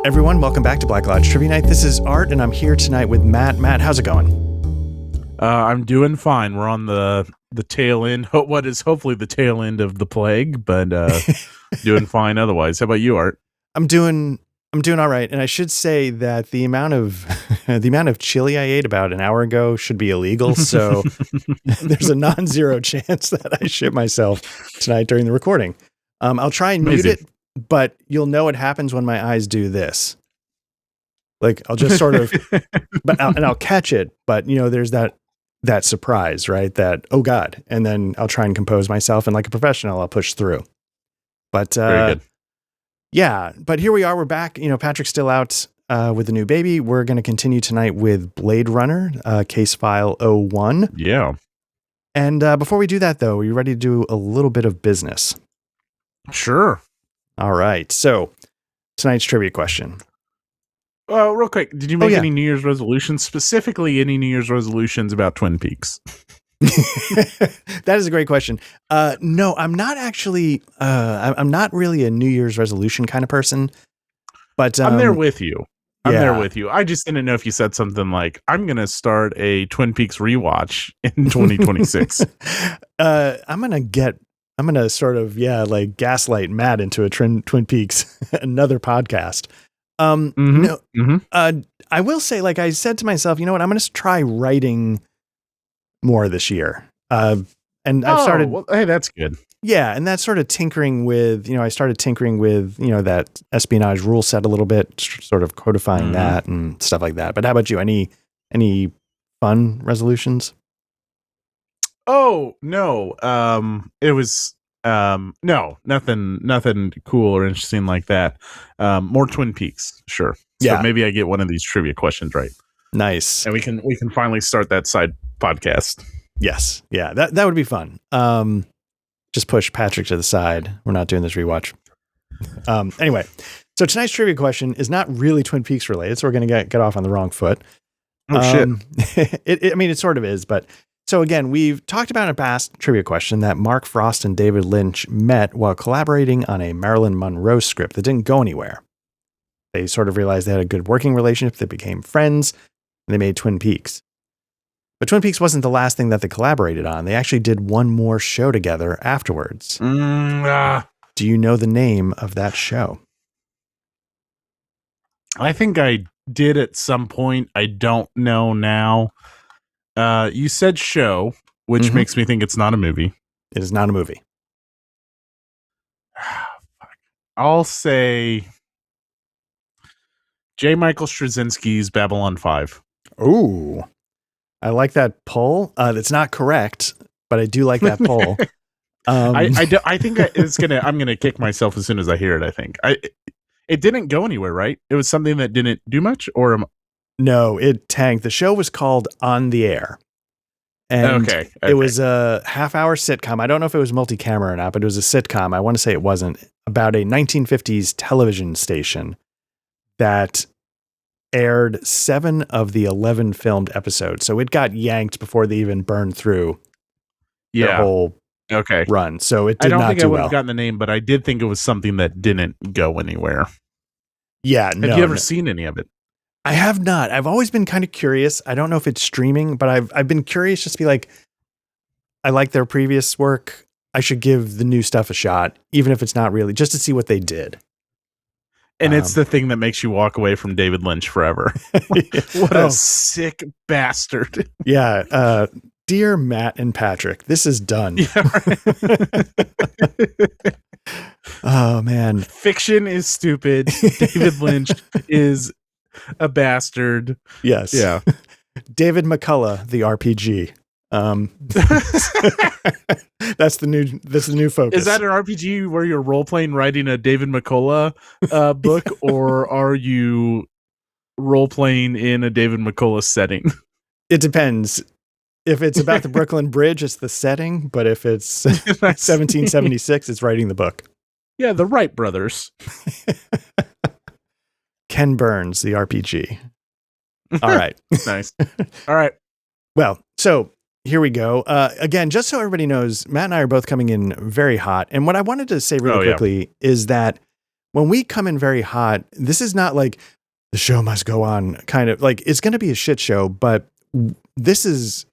everyone. Welcome back to Black Lodge Trivia Night. This is Art, and I'm here tonight with Matt. Matt, how's it going? I'm doing fine. We're on the tail end, what is hopefully the tail end of the plague, but doing fine otherwise. How about you, Art? I'm doing all right, and I should say that the amount of chili I ate about an hour ago should be illegal, so there's a non-zero chance that I shit myself tonight during the recording. I'll try and mute it, but you'll know what happens when my eyes do this. Like I'll just sort of, I'll catch it, but there's that surprise, right? That, oh God. And then I'll try and compose myself, and like a professional, I'll push through. But very good. Yeah, but here we are. We're back. Patrick's still out with the new baby. We're going to continue tonight with Blade Runner, case file 01. Yeah. And before we do that, though, are you ready to do a little bit of business? Sure. All right. So tonight's trivia question. Real quick, did you make any New Year's resolutions? Specifically, any New Year's resolutions about Twin Peaks? That is a great question. No, I'm not actually. I'm not really a New Year's resolution kind of person. But I'm there with you. There with you. I just didn't know if you said something like, "I'm going to start a Twin Peaks rewatch in 2026." I'm gonna sort of gaslight Matt into a Twin Peaks another podcast. I will say, like I said to myself, you know what? I'm going to try writing more this year. And I've started. Well, hey, that's good. Yeah, and that's sort of tinkering with. I started tinkering with that espionage rule set a little bit, sort of codifying that and stuff like that. But how about you? Any fun resolutions? Oh no, it was no, nothing cool or interesting like that. More Twin Peaks, sure. So maybe I get one of these trivia questions right. Nice, and we can finally start that side podcast. Yes, yeah, that would be fun. Just push Patrick to the side. We're not doing this rewatch. Anyway, so tonight's trivia question is not really Twin Peaks related, so we're going to get off on the wrong foot. Oh shit! It sort of is, but. So again, we've talked about in a past trivia question that Mark Frost and David Lynch met while collaborating on a Marilyn Monroe script that didn't go anywhere. They sort of realized they had a good working relationship, they became friends, and they made Twin Peaks. But Twin Peaks wasn't the last thing that they collaborated on. They actually did one more show together afterwards. Do you know the name of that show? I think I did at some point. I don't know now. You said show, which makes me think it's not a movie. It is not a movie. I'll say J. Michael Straczynski's Babylon 5. Ooh, I like that poll. That's not correct, but I do like that poll. I think I'm gonna kick myself as soon as I hear it. I think it didn't go anywhere, right? It was something that didn't do much, or no, it tanked. The show was called On the Air. And it was a half-hour sitcom. I don't know if it was multi-camera or not, but it was a sitcom. I want to say it wasn't. About a 1950s television station that aired 7 of the 11 filmed episodes. So it got yanked before they even burned through their whole run. So it did not do well. I don't think I would have gotten the name, but I did think it was something that didn't go anywhere. Yeah. Have you ever seen any of it? I have not. I've always been kind of curious. I don't know if it's streaming, but I've been curious just to be like, I like their previous work. I should give the new stuff a shot, even if it's not really, just to see what they did. And it's the thing that makes you walk away from David Lynch forever. What a sick bastard. Yeah. Dear Matt and Patrick, this is done. Yeah, right. Oh, man. Fiction is stupid. David Lynch is a bastard. Yes. Yeah. David McCullough, the RPG. That's the new focus. Is that an RPG where you're role playing writing a David McCullough book, or are you role playing in a David McCullough setting? It depends. If it's about the Brooklyn Bridge, it's the setting. But if it's 1776, it's writing the book. Yeah, the Wright brothers. Ken Burns, the RPG. All right. Nice. All right. Well, so here we go. Again, just so everybody knows, Matt and I are both coming in very hot. And what I wanted to say really quickly is that when we come in very hot, this is not like the show must go on kind of like, it's going to be a shit show, but this is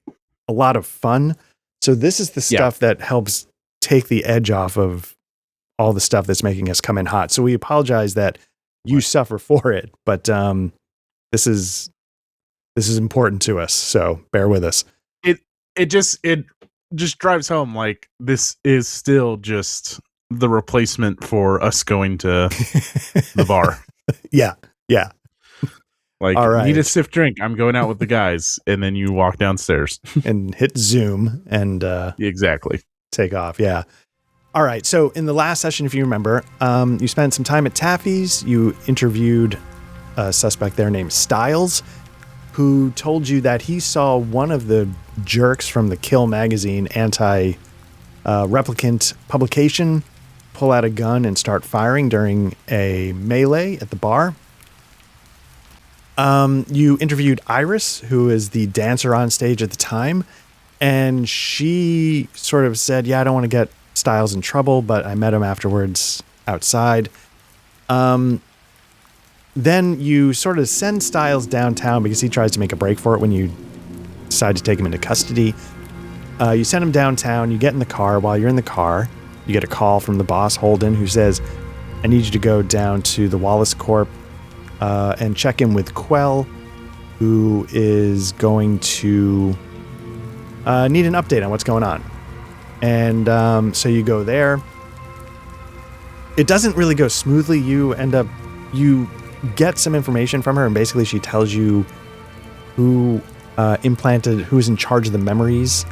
a lot of fun. So this is the stuff that helps take the edge off of all the stuff that's making us come in hot. So we apologize that you suffer for it, but this is important to us. So bear with us. It just drives home like this is still just the replacement for us going to the bar. Yeah. Like, all right. Need a stiff drink. I'm going out with the guys. And then you walk downstairs and hit Zoom and exactly take off. Yeah. All right. So in the last session, if you remember, you spent some time at Taffy's. You interviewed a suspect there named Styles, who told you that he saw one of the jerks from the Kill magazine anti-replicant publication pull out a gun and start firing during a melee at the bar. You interviewed Iris, who is the dancer on stage at the time, and she sort of said, yeah, I don't want to get Styles in trouble, but I met him afterwards outside. Then you sort of send Styles downtown because he tries to make a break for it when you decide to take him into custody. You send him downtown, you get in the car. While you're in the car, you get a call from the boss, Holden, who says, I need you to go down to the Wallace Corp and check in with Quell, who is going to need an update on what's going on. And so you go there. It doesn't really go smoothly. You get some information from her, and basically she tells you who's in charge of the memories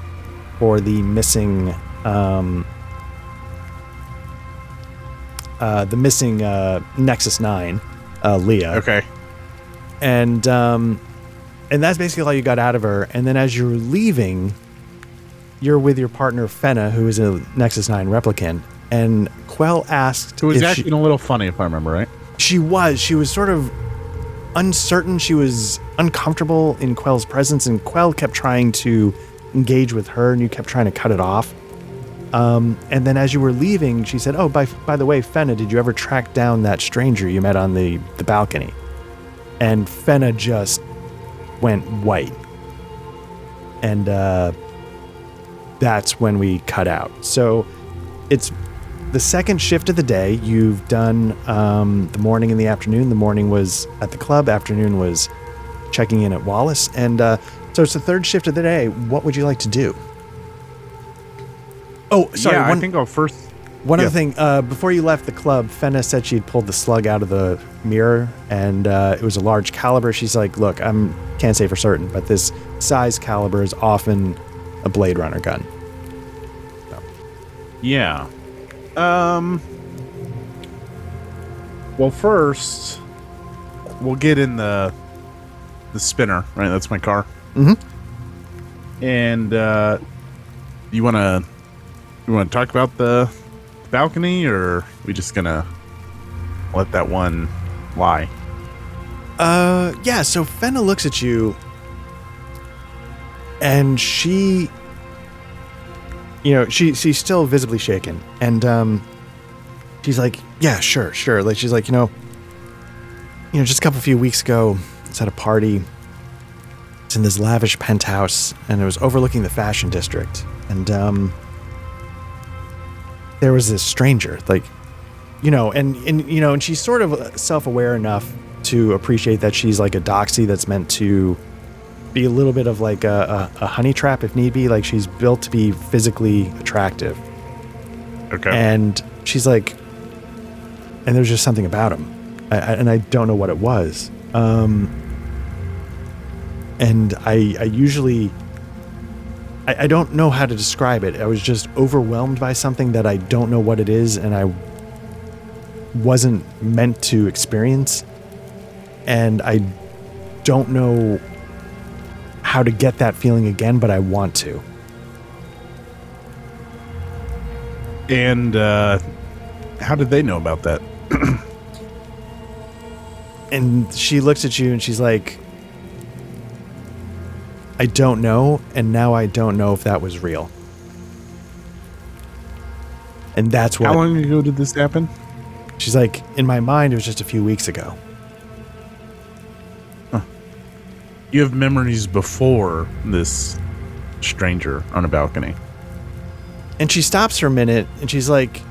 for the missing Nexus 9, Leah. Okay. And that's basically all you got out of her. And then as you're leaving, you're with your partner Fenna, who is a Nexus 9 replicant, and Quell asked, who was acting a little funny, if I remember right. She was sort of uncertain. She was uncomfortable in Quell's presence, and Quell kept trying to engage with her, and you kept trying to cut it off. And then as you were leaving, she said, oh, by the way, Fenna, did you ever track down that stranger you met on the balcony? And Fenna just went white. And that's when we cut out. So it's the second shift of the day. You've done the morning and the afternoon. The morning was at the club. Afternoon was checking in at Wallace. And so it's the third shift of the day. What would you like to do? Oh, sorry. Yeah, I think I'll first... One other thing. Before you left the club, Fenna said she'd pulled the slug out of the mirror, and it was a large caliber. She's like, look, can't say for certain, but this size caliber is often a Blade Runner gun. So. Yeah. Well, first, we'll get in the spinner, right? That's my car. Mm-hmm. And you want to talk about the balcony, or are we just gonna let that one lie? Yeah. So Fenna looks at you, and she, she's still visibly shaken, and she's like, yeah, sure. Like, she's like, just a few weeks ago, it's at a party. It's in this lavish penthouse, and it was overlooking the fashion district, and there was this stranger, like, and she's sort of self-aware enough to appreciate that she's like a doxy that's meant to be a little bit of like a honey trap if need be. Like, she's built to be physically attractive. Okay. And she's like, and there's just something about him, and I don't know what it was. And I usually... I don't know how to describe it. I was just overwhelmed by something that I don't know what it is, and I wasn't meant to experience. And I don't know how to get that feeling again, but I want to. And how did they know about that? And she looks at you and she's like, I don't know, and now I don't know if that was real. And that's what... How long ago did this happen? She's like, in my mind, it was just a few weeks ago. Huh. You have memories before this stranger on a balcony. And she stops for a minute and she's like,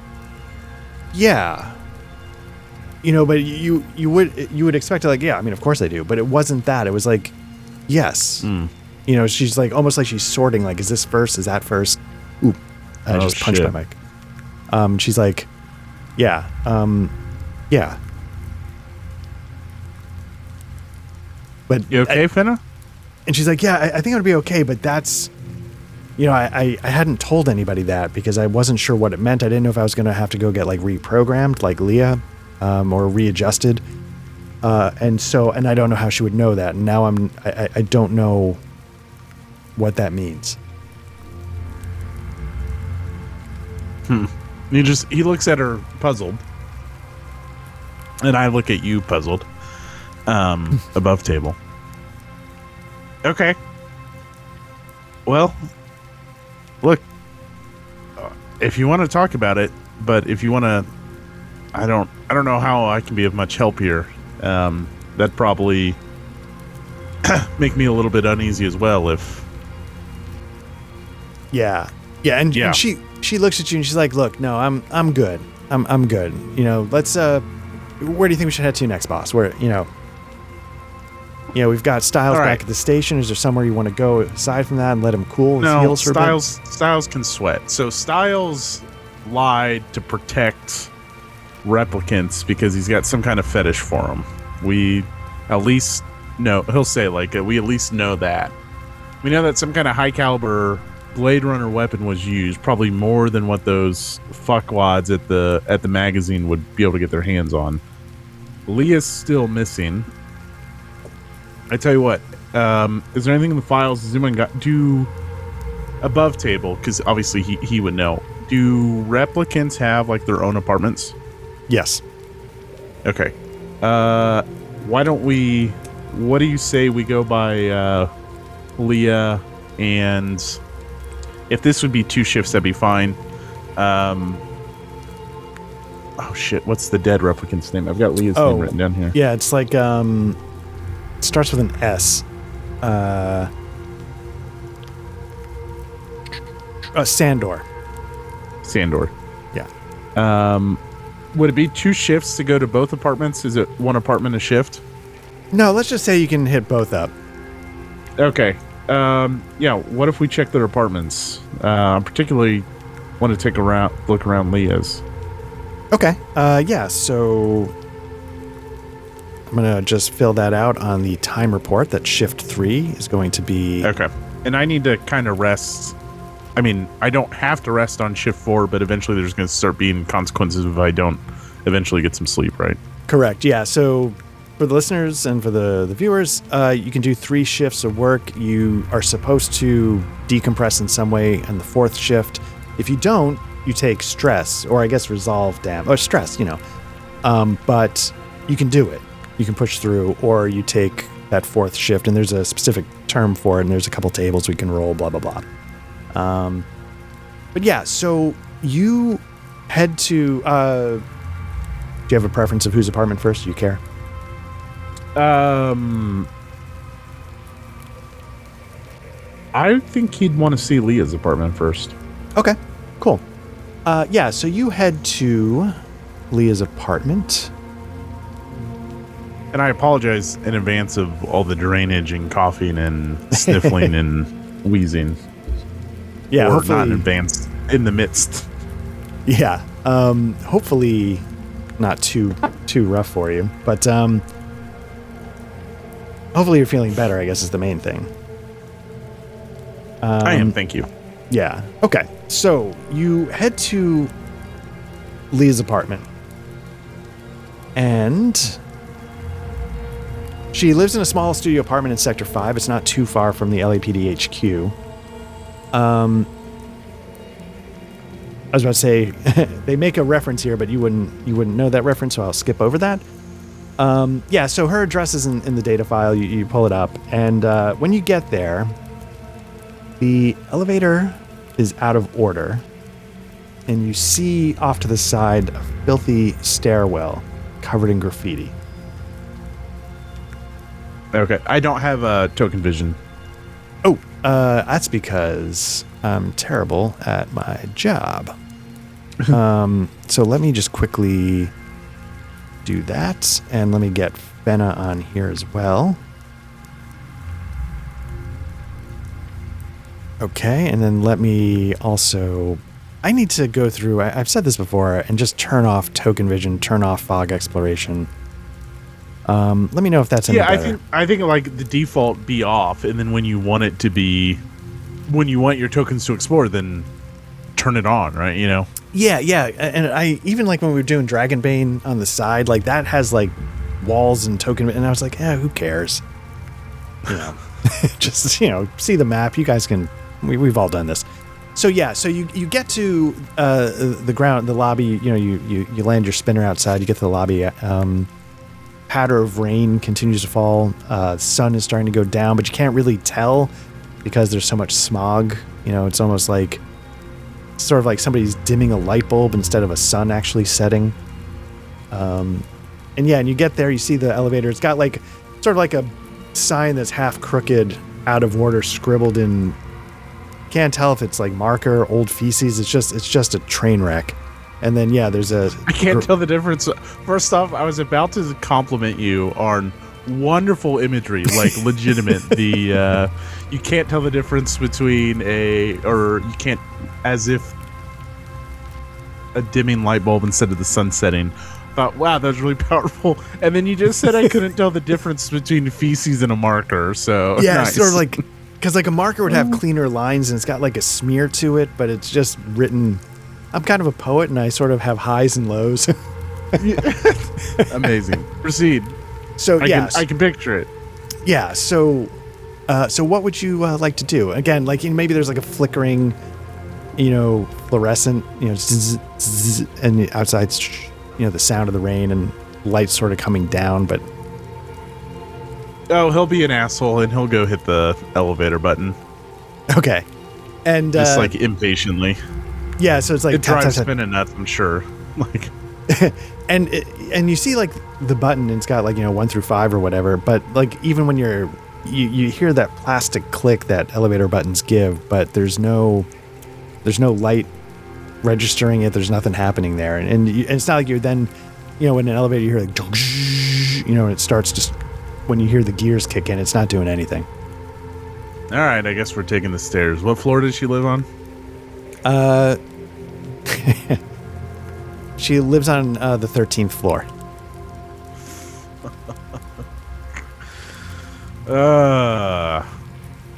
yeah. But you would expect to like, yeah, I mean, of course I do. But it wasn't that. It was like, yes. She's like, almost like she's sorting, like, is this first? Is that first? Ooh, I just punched my mic. She's like, yeah, yeah. But you okay, Finna? And she's like, yeah, I think it would be okay, but that's, I hadn't told anybody that because I wasn't sure what it meant. I didn't know if I was going to have to go get like reprogrammed like Leah, or readjusted. And I don't know how she would know that. And now I don't know what that means. He looks at her puzzled. And I look at you puzzled. Above table. Okay. Well, look, if you want to talk about it, but if you want to, I don't know how I can be of much help here. That'd probably make me a little bit uneasy as well if. Yeah. And she looks at you and she's like, look, no, I'm good. I'm good. Let's, where do you think we should head to next, boss? Where, we've got Styles back at the station. Is there somewhere you want to go aside from that and let him cool his heels for a bit? Styles can sweat. So Styles lied to protect replicants because he's got some kind of fetish for them. We at least know, he'll say like, we at least know that. We know that some kind of high caliber Blade Runner weapon was used, probably more than what those fuckwads at the magazine would be able to get their hands on. Leah's still missing. I tell you what, is there anything in the files? Does anyone do above table? Because obviously he would know. Do replicants have like their own apartments? Yes. Okay. Why don't we? What do you say we go by Leah, and if this would be 2 shifts, that'd be fine. Oh shit! What's the dead replicant's name? I've got Leah's name written down here. Yeah, it's like it starts with an S. Sandor. Sandor. Yeah. Would it be 2 shifts to go to both apartments? Is it 1 apartment a shift? No, let's just say you can hit both up. Okay. Yeah. What if we check their apartments? Particularly want to look around Leah's. Okay. Yeah. So I'm gonna just fill that out on the time report. That shift 3 is going to be okay. And I need to kind of rest. I mean, I don't have to rest on shift 4, but eventually there's going to start being consequences if I don't eventually get some sleep, right? Correct. Yeah. So for the listeners and for the viewers, you can do 3 shifts of work. You are supposed to decompress in some way on the 4th shift. If you don't, you take stress, or I guess resolve damage, or stress, but you can do it. You can push through, or you take that 4th shift, and there's a specific term for it, and there's a couple tables we can roll, blah, blah, blah. But yeah, so you head to, do you have a preference of whose apartment first? Do you care? I think he'd want to see Leah's apartment first. Okay, cool. Yeah, so you head to Leah's apartment. And I apologize in advance of all the drainage and coughing and sniffling and wheezing. Yeah, or hopefully, not in advance, in the midst. Yeah, hopefully not too rough for you, but hopefully you're feeling better, I guess is the main thing. I am, thank you. Yeah, okay. So you head to Leah's apartment, and she lives in a small studio apartment in Sector 5. It's not too far from the LAPD HQ. I was about to say, they make a reference here, but you wouldn't know that reference, so I'll skip over that. Yeah, so her address is in the data file. You pull it up, and when you get there, the elevator is out of order, and you see off to the side filthy stairwell covered in graffiti. Okay, I don't have token vision. Oh, that's because I'm terrible at my job. So let me just quickly do that, and let me get Fenna on here as well. Okay, and then let me also... I need to go through... I've said this before, and just turn off token vision, turn off fog exploration. Let me know if that's any better. I think like the default be off, and then when you want it to be... When you want your tokens to explore, then turn it on, right? You know? Yeah, and I even like when we were doing Dragonbane on the side, like that has like walls and token, and I was like, who cares? You know, just, you know, see the map. You guys can, we've all done this. So yeah, so you get to the ground, the lobby, you know, you land your spinner outside, you get to the lobby, patter of rain continues to fall, the sun is starting to go down, but you can't really tell because there's so much smog, you know, it's almost like, sort of like somebody's dimming a light bulb instead of a sun actually setting. And you get there, you see the elevator. It's got like sort of like a sign that's half crooked, out of order, scribbled in. Can't tell if it's like marker, old feces. It's just a train wreck. And then there's a. I can't tell the difference. First off, I was about to compliment you on wonderful imagery, like legitimate. The you can't tell the difference between you can't, as if a dimming light bulb instead of the sun setting. Thought, wow, that's really powerful. And then you just said I couldn't tell the difference between feces and a marker. So nice. Sort of like, because like a marker would have cleaner lines and it's got like a smear to it, but it's just written. I'm kind of a poet and I sort of have highs and lows. Amazing. Proceed. So I can picture it. Yeah. So what would you like to do? Again, like maybe there's like a flickering, you know, fluorescent, you know, zzz, zzz, and outside, you know, the sound of the rain and lights sort of coming down. But he'll be an asshole and he'll go hit the elevator button. Okay, and just like impatiently. Yeah. So it's like it drives Fenna nuts, I'm sure. Like. and you see like the button, and it's got like, you know, 1 through 5 or whatever, but like even when you hear that plastic click that elevator buttons give, but there's no light registering it, there's nothing happening there, and it's not like you're then, you know, in an elevator you hear like, you know, and it starts just when you hear the gears kick in, it's not doing anything. All right, I guess we're taking the stairs. What floor does she live on? She lives on the 13th floor.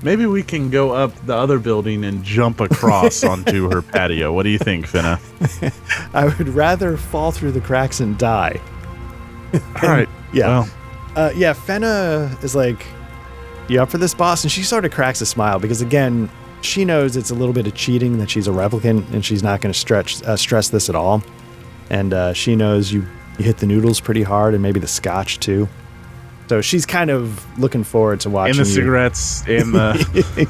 Maybe we can go up the other building and jump across onto her patio. What do you think, Fenna? I would rather fall through the cracks and die. All right. Yeah. Well. Fenna is like, you up for this, boss? And she sort of cracks a smile because, again, she knows it's a little bit of cheating, that she's a replicant, and she's not going to stress this at all. And she knows you hit the noodles pretty hard, and maybe the scotch too. So she's kind of looking forward to watching. And the cigarettes and the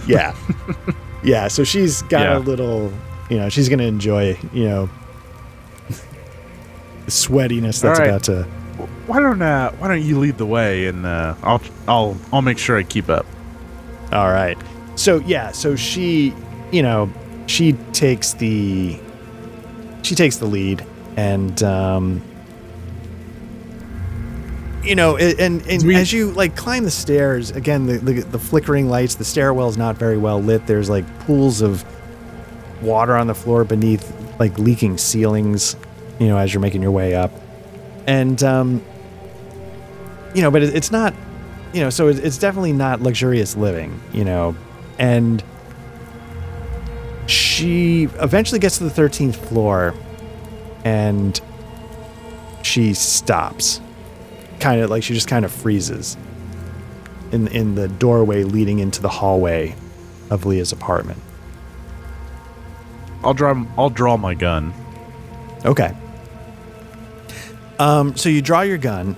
yeah. So she's got a little, you know, she's gonna enjoy, you know, the sweatiness that's about to. Why don't you lead the way, and I'll make sure I keep up. All right. So she, you know, she takes the lead. And, you know, and as you like climb the stairs, again, the flickering lights, the stairwell is not very well lit. There's like pools of water on the floor beneath, like leaking ceilings, you know, as you're making your way up. And, you know, but it's not, you know, so it's definitely not luxurious living, you know, and she eventually gets to the 13th floor. And she stops, kind of like she just kind of freezes in the doorway leading into the hallway of Leah's apartment. I'll draw my gun. Okay. So you draw your gun,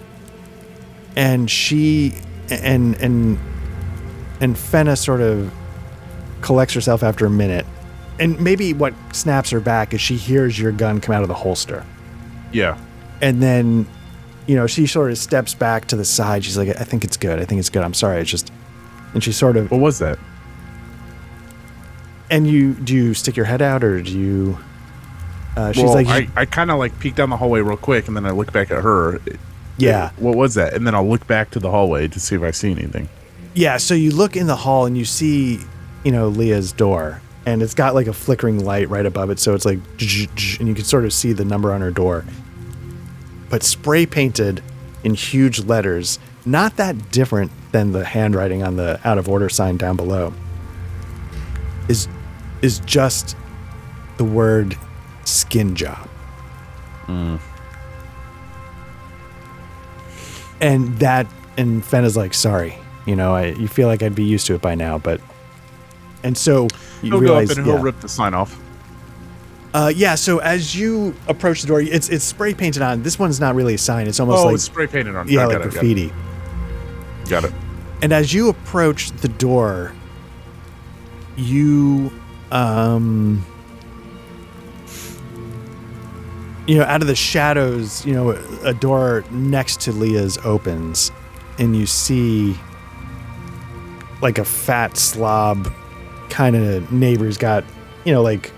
and she and Fenna sort of collects herself after a minute. And maybe what snaps her back is she hears your gun come out of the holster. Yeah. And then, she sort of steps back to the side. She's like, I think it's good. I'm sorry. It's just, and she sort of. What was that? And do you stick your head out or do you, she's I kind of like peek down the hallway real quick and then I look back at her. Yeah. What was that? And then I'll look back to the hallway to see if I see anything. Yeah. So you look in the hall and you see, Leah's door, and it's got like a flickering light right above it. So it's like, and you can sort of see the number on her door, but spray painted in huge letters, not that different than the handwriting on the out of order sign down below, is just the word skin job. And Fenna's like, sorry, you feel like I'd be used to it by now, but, and so you realize, go up and he'll rip the sign off. So as you approach the door, it's spray painted on. This one's not really a sign. It's almost like it's spray painted on. Yeah, like graffiti. Got it. And as you approach the door, you, out of the shadows, a door next to Leah's opens, and you see like a fat slob kind of neighbor's got, like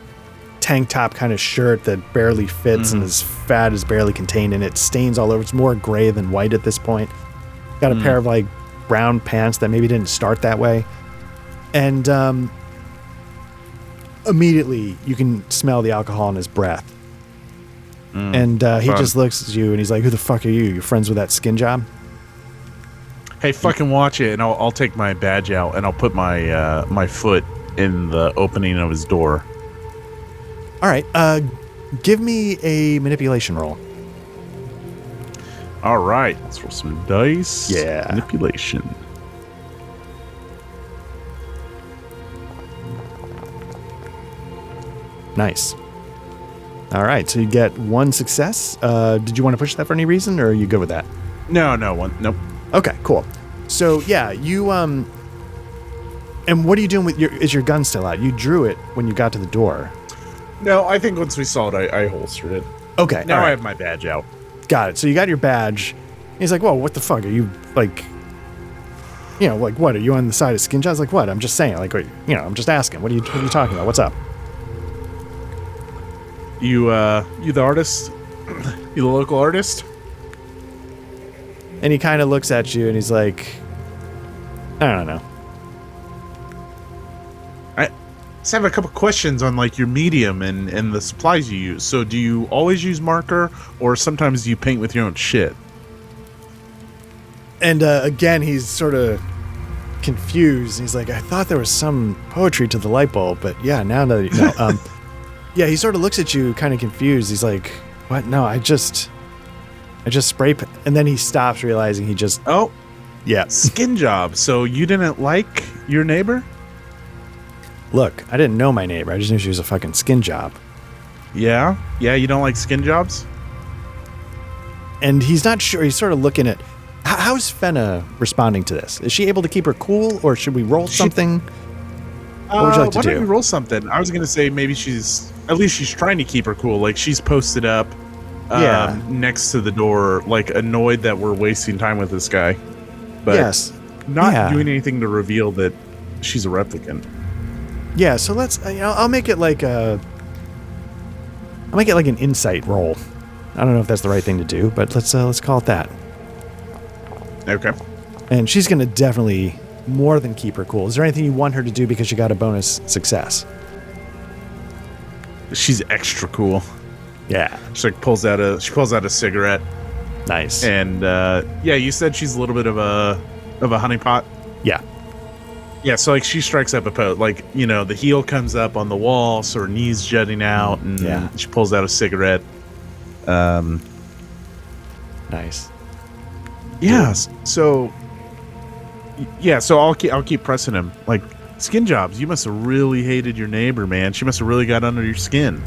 tank top kind of shirt that barely fits and his fat is barely contained in it. Stains all over. It's more gray than white at this point. Got a pair of like brown pants that maybe didn't start that way. And immediately you can smell the alcohol in his breath. And he just looks at you and he's like, who the fuck are you? You're friends with that skin job? Hey, fucking watch it. And I'll take my badge out and I'll put my my foot in the opening of his door. All right. Give me a manipulation roll. All right. Let's roll some dice. Yeah. Manipulation. Nice. All right. So you get one success. Did you want to push that for any reason, or are you good with that? No. Nope. Okay, cool. So yeah, you and what are you doing with is your gun still out? You drew it when you got to the door. No, I think once we saw it, I holstered it. Okay. Now right. I have my badge out. Got it. So you got your badge. He's like, whoa, what the fuck? Are you like, like what? Are you on the side of skin jobs? Like what? I'm just saying, like, I'm just asking. What are you talking about? What's up? You the artist? You the local artist? And he kind of looks at you and he's like, I don't know. I just have a couple questions on like your medium and the supplies you use. So do you always use marker or sometimes do you paint with your own shit? And again, he's sort of confused. He's like, I thought there was some poetry to the light bulb, but yeah, now that you know. Yeah, he sort of looks at you kind of confused. He's like, what? No, I just spray paint. And then he stops, realizing he just... Oh. Yeah. Skin job. So you didn't like your neighbor? Look, I didn't know my neighbor. I just knew she was a fucking skin job. Yeah? Yeah, you don't like skin jobs? And he's not sure. He's sort of looking at... How's Fenna responding to this? Is she able to keep her cool, or should we roll something? What would you like to do? Why don't we roll something? I was going to say maybe she's trying to keep her cool. Like she's posted up next to the door, like annoyed that we're wasting time with this guy. But not doing anything to reveal that she's a replicant. Yeah, so let's, I'll make it like an insight roll. I don't know if that's the right thing to do, but let's call it that. Okay. And she's going to definitely more than keep her cool. Is there anything you want her to do because she got a bonus success? She's extra cool. Yeah. She pulls out a cigarette. Nice. And you said she's a little bit of a honeypot. Yeah. Yeah, so like she strikes up a pose, like, the heel comes up on the wall, so her knees jutting out, and she pulls out a cigarette. Nice. Yeah, so I'll keep pressing him. Like, skin jobs, you must have really hated your neighbor, man. She must have really got under your skin.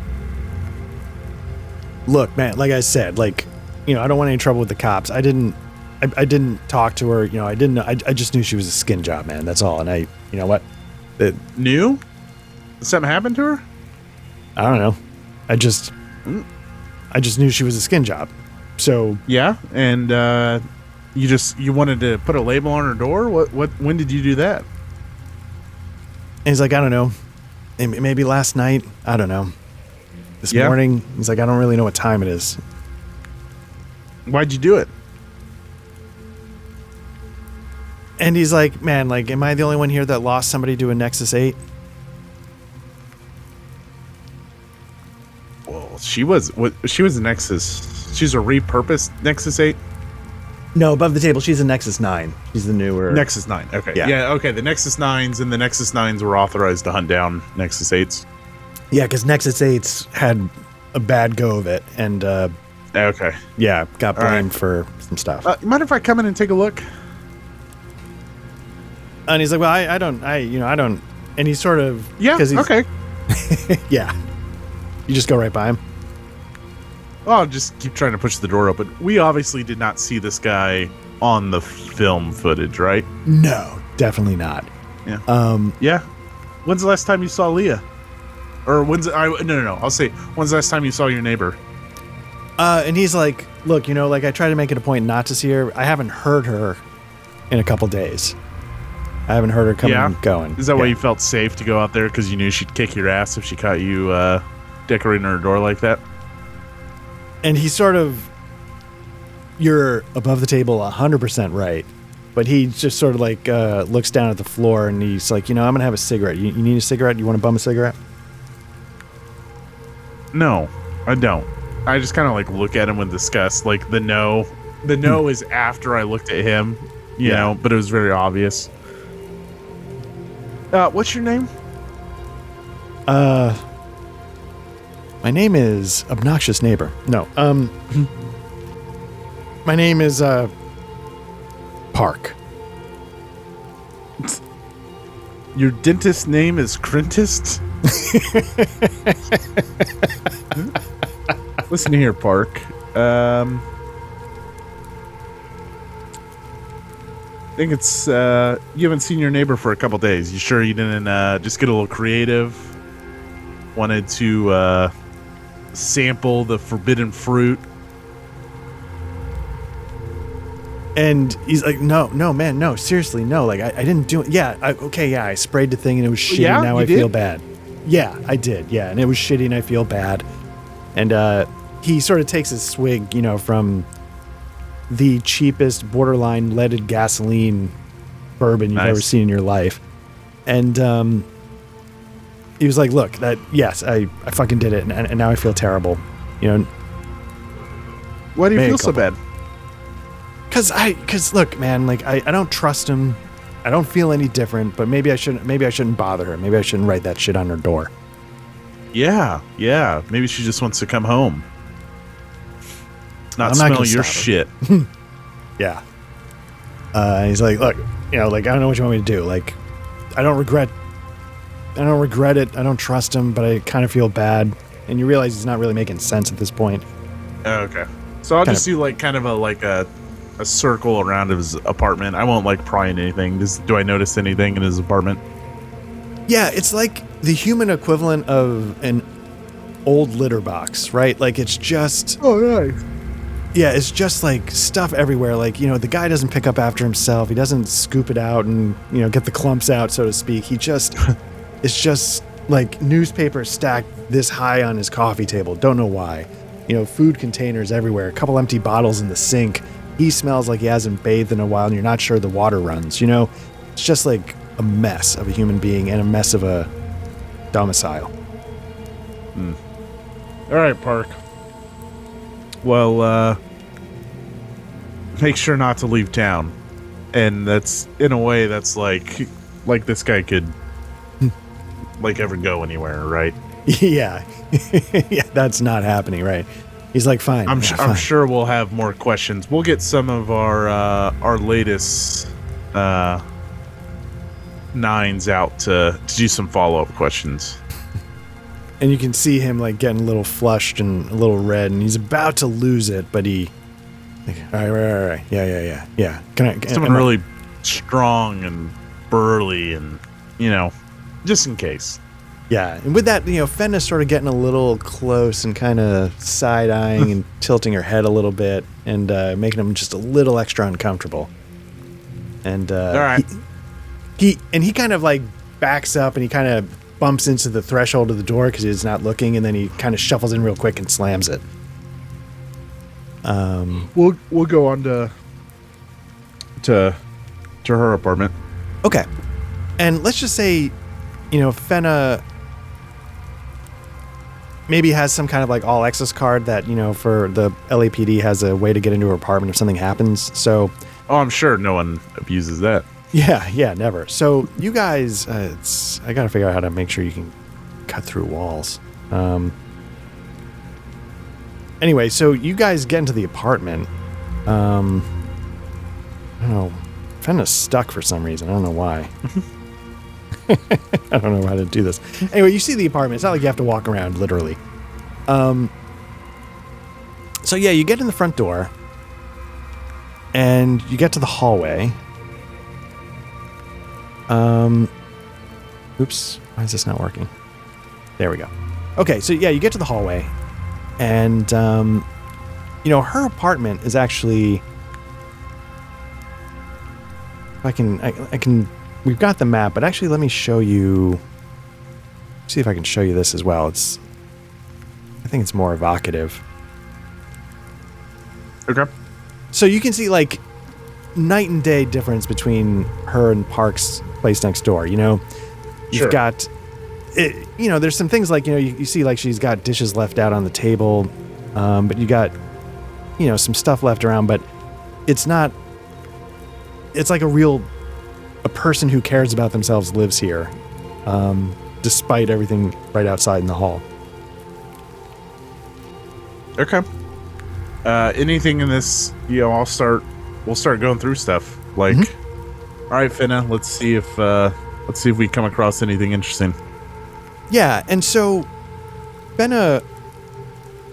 Look, man, like I said, like, I don't want any trouble with the cops. I didn't talk to her. I just knew she was a skin job, man. That's all. And you know what? Knew? Did something happen to her? I don't know. I just, I just knew she was a skin job. So yeah, and you wanted to put a label on her door. When did you do that? And he's like, I don't know, maybe last night. I don't know. This morning, he's like, I don't really know what time it is. Why'd you do it? And he's like, man, like, am I the only one here that lost somebody to a Nexus 8? Well, she was a Nexus. She's a repurposed Nexus 8. No, above the table, she's a Nexus 9. She's the newer Nexus 9. Okay, yeah, okay. The Nexus 9s and the Nexus 9s were authorized to hunt down Nexus 8s. Yeah, because Nexus 8s had a bad go of it, and okay, yeah, got blamed for some stuff. Mind if I come in and take a look? And he's like, well, I don't, and he's sort of, okay, yeah, you just go right by him. I'll just keep trying to push the door open. We obviously did not see this guy on the film footage, right? No, definitely not. Yeah. Yeah. When's the last time you saw Leah? Or no. I'll say, when's the last time you saw your neighbor? And he's like, look, like I try to make it a point not to see her. I haven't heard her in a couple days. I haven't heard her coming and going. Is that why you felt safe to go out there? Because you knew she'd kick your ass if she caught you decorating her door like that? And he sort of, you're above the table 100% right. But he just sort of like looks down at the floor and he's like, I'm going to have a cigarette. You need a cigarette? You want to bum a cigarette? No, I don't. I just kind of like look at him with disgust. Like the no is after I looked at him, you know, but it was very obvious. What's your name? My name is Obnoxious Neighbor. No, my name is Park. Your dentist name is Crentist? Listen here, Park. I think it's you haven't seen your neighbor for a couple days. You sure you didn't just get a little creative? Wanted to sample the forbidden fruit? And he's like, no, man, no, seriously, no. Like, I didn't do it. Yeah, I sprayed the thing and it was shitty. Yeah, now I feel bad. Yeah, I did. Yeah, and it was shitty and I feel bad. And he sort of takes a swig, from the cheapest borderline leaded gasoline bourbon you've ever seen in your life. And he was like, look, yes, I fucking did it. And now I feel terrible. Why do you feel so bad? Cause look, man, like I don't trust him. I don't feel any different, but maybe I shouldn't bother her. Maybe I shouldn't write that shit on her door. Yeah. Maybe she just wants to come home. Not smell your shit. Yeah. He's like, look, I don't know what you want me to do. Like, I don't regret it. I don't trust him, but I kind of feel bad. And you realize he's not really making sense at this point. Okay. So I'll just do like kind of a circle around his apartment. I won't like pry in anything. Do I notice anything in his apartment? Yeah, it's like the human equivalent of an old litter box, right? Like it's just... Oh, nice. Yeah, it's just like stuff everywhere. Like, the guy doesn't pick up after himself. He doesn't scoop it out and, get the clumps out, so to speak. He just... It's just like newspaper stacked this high on his coffee table. Don't know why. Food containers everywhere. A couple empty bottles in the sink. He smells like he hasn't bathed in a while and you're not sure the water runs. It's just like a mess of a human being and a mess of a domicile. All right, Park. Well, make sure not to leave town. And that's, in a way, that's like this guy could ever go anywhere, right? Yeah. Yeah, that's not happening, right? He's like, fine. I'm sure we'll have more questions. We'll get some of our latest nines out to do some follow-up questions. And you can see him like getting a little flushed and a little red, and he's about to lose it, but he... Like, all right. Yeah. Someone really strong and burly and, just in case. Yeah, and with that, Fenna's sort of getting a little close and kind of side-eyeing and tilting her head a little bit and making him just a little extra uncomfortable. And all right. he kind of like backs up and he kind of bumps into the threshold of the door because he's not looking, and then he kind of shuffles in real quick and slams it. We'll go on to her apartment. Okay, and let's just say, Fenna maybe has some kind of like all access card that for the LAPD has a way to get into her apartment if something happens. So, I'm sure no one abuses that. Yeah, never. So you guys, I got to figure out how to make sure you can cut through walls. Anyway, so you guys get into the apartment. I don't know. Fenna's stuck for some reason. I don't know why. I don't know how to do this. Anyway, you see the apartment. It's not like you have to walk around, literally. So yeah, you get in the front door. And you get to the hallway. Oops. Why is this not working? There we go. Okay, so yeah, you get to the hallway. And, her apartment is actually... I can... We've got the map, but actually let me show you... See if I can show you this as well. I think it's more evocative. Okay. So you can see, like, night and day difference between her and Park's place next door, You've got... there's some things like, you see, like, she's got dishes left out on the table, but you got, some stuff left around, but it's not... It's like a person who cares about themselves lives here, despite everything right outside in the hall. Okay. Anything in this, we'll start going through stuff. Like, all right, Finna, let's see if we come across anything interesting. Yeah, and so Fenna,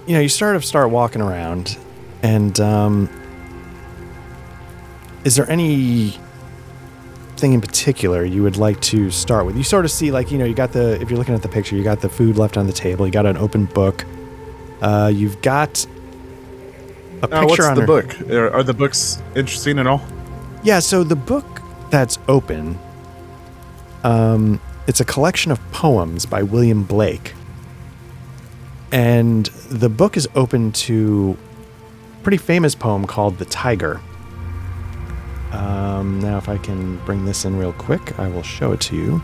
you start walking around, and is there anything in particular you would like to start with? You sort of see, like, you got if you're looking at the picture, you got the food left on the table, you got an open book, you've got a picture what's on the her. book? Are the books interesting at all? Yeah, so the book that's open, it's a collection of poems by William Blake. And the book is open to a pretty famous poem called The Tyger. Now, if I can bring this in real quick, I will show it to you.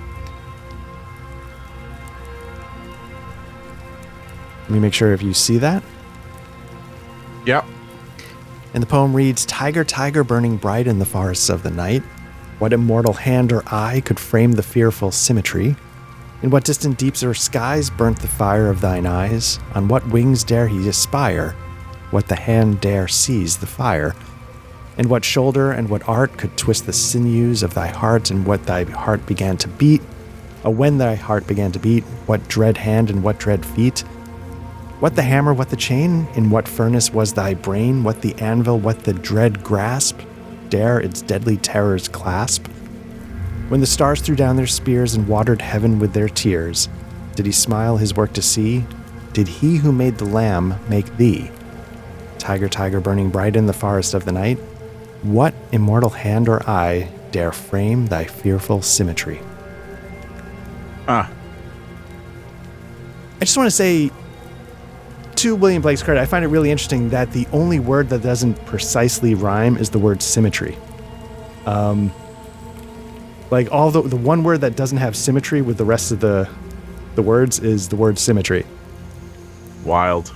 Let me make sure if you see that. Yep. And the poem reads, Tyger, Tyger, burning bright in the forests of the night, what immortal hand or eye could frame the fearful symmetry? In what distant deeps or skies burnt the fire of thine eyes? On what wings dare he aspire? What the hand dare seize the fire? And what shoulder and what art could twist the sinews of thy heart, and what thy heart began to beat? Oh, when thy heart began to beat, what dread hand and what dread feet? What the hammer, what the chain? In what furnace was thy brain? What the anvil, what the dread grasp? Dare its deadly terrors clasp? When the stars threw down their spears and watered heaven with their tears, did he smile his work to see? Did he who made the lamb make thee? Tyger, Tyger, burning bright in the forest of the night, what immortal hand or eye dare frame thy fearful symmetry? Ah. I just want to say, to William Blake's credit, I find it really interesting that the only word that doesn't precisely rhyme is the word symmetry. Like, all the one word that doesn't have symmetry with the rest of the words is the word symmetry. Wild.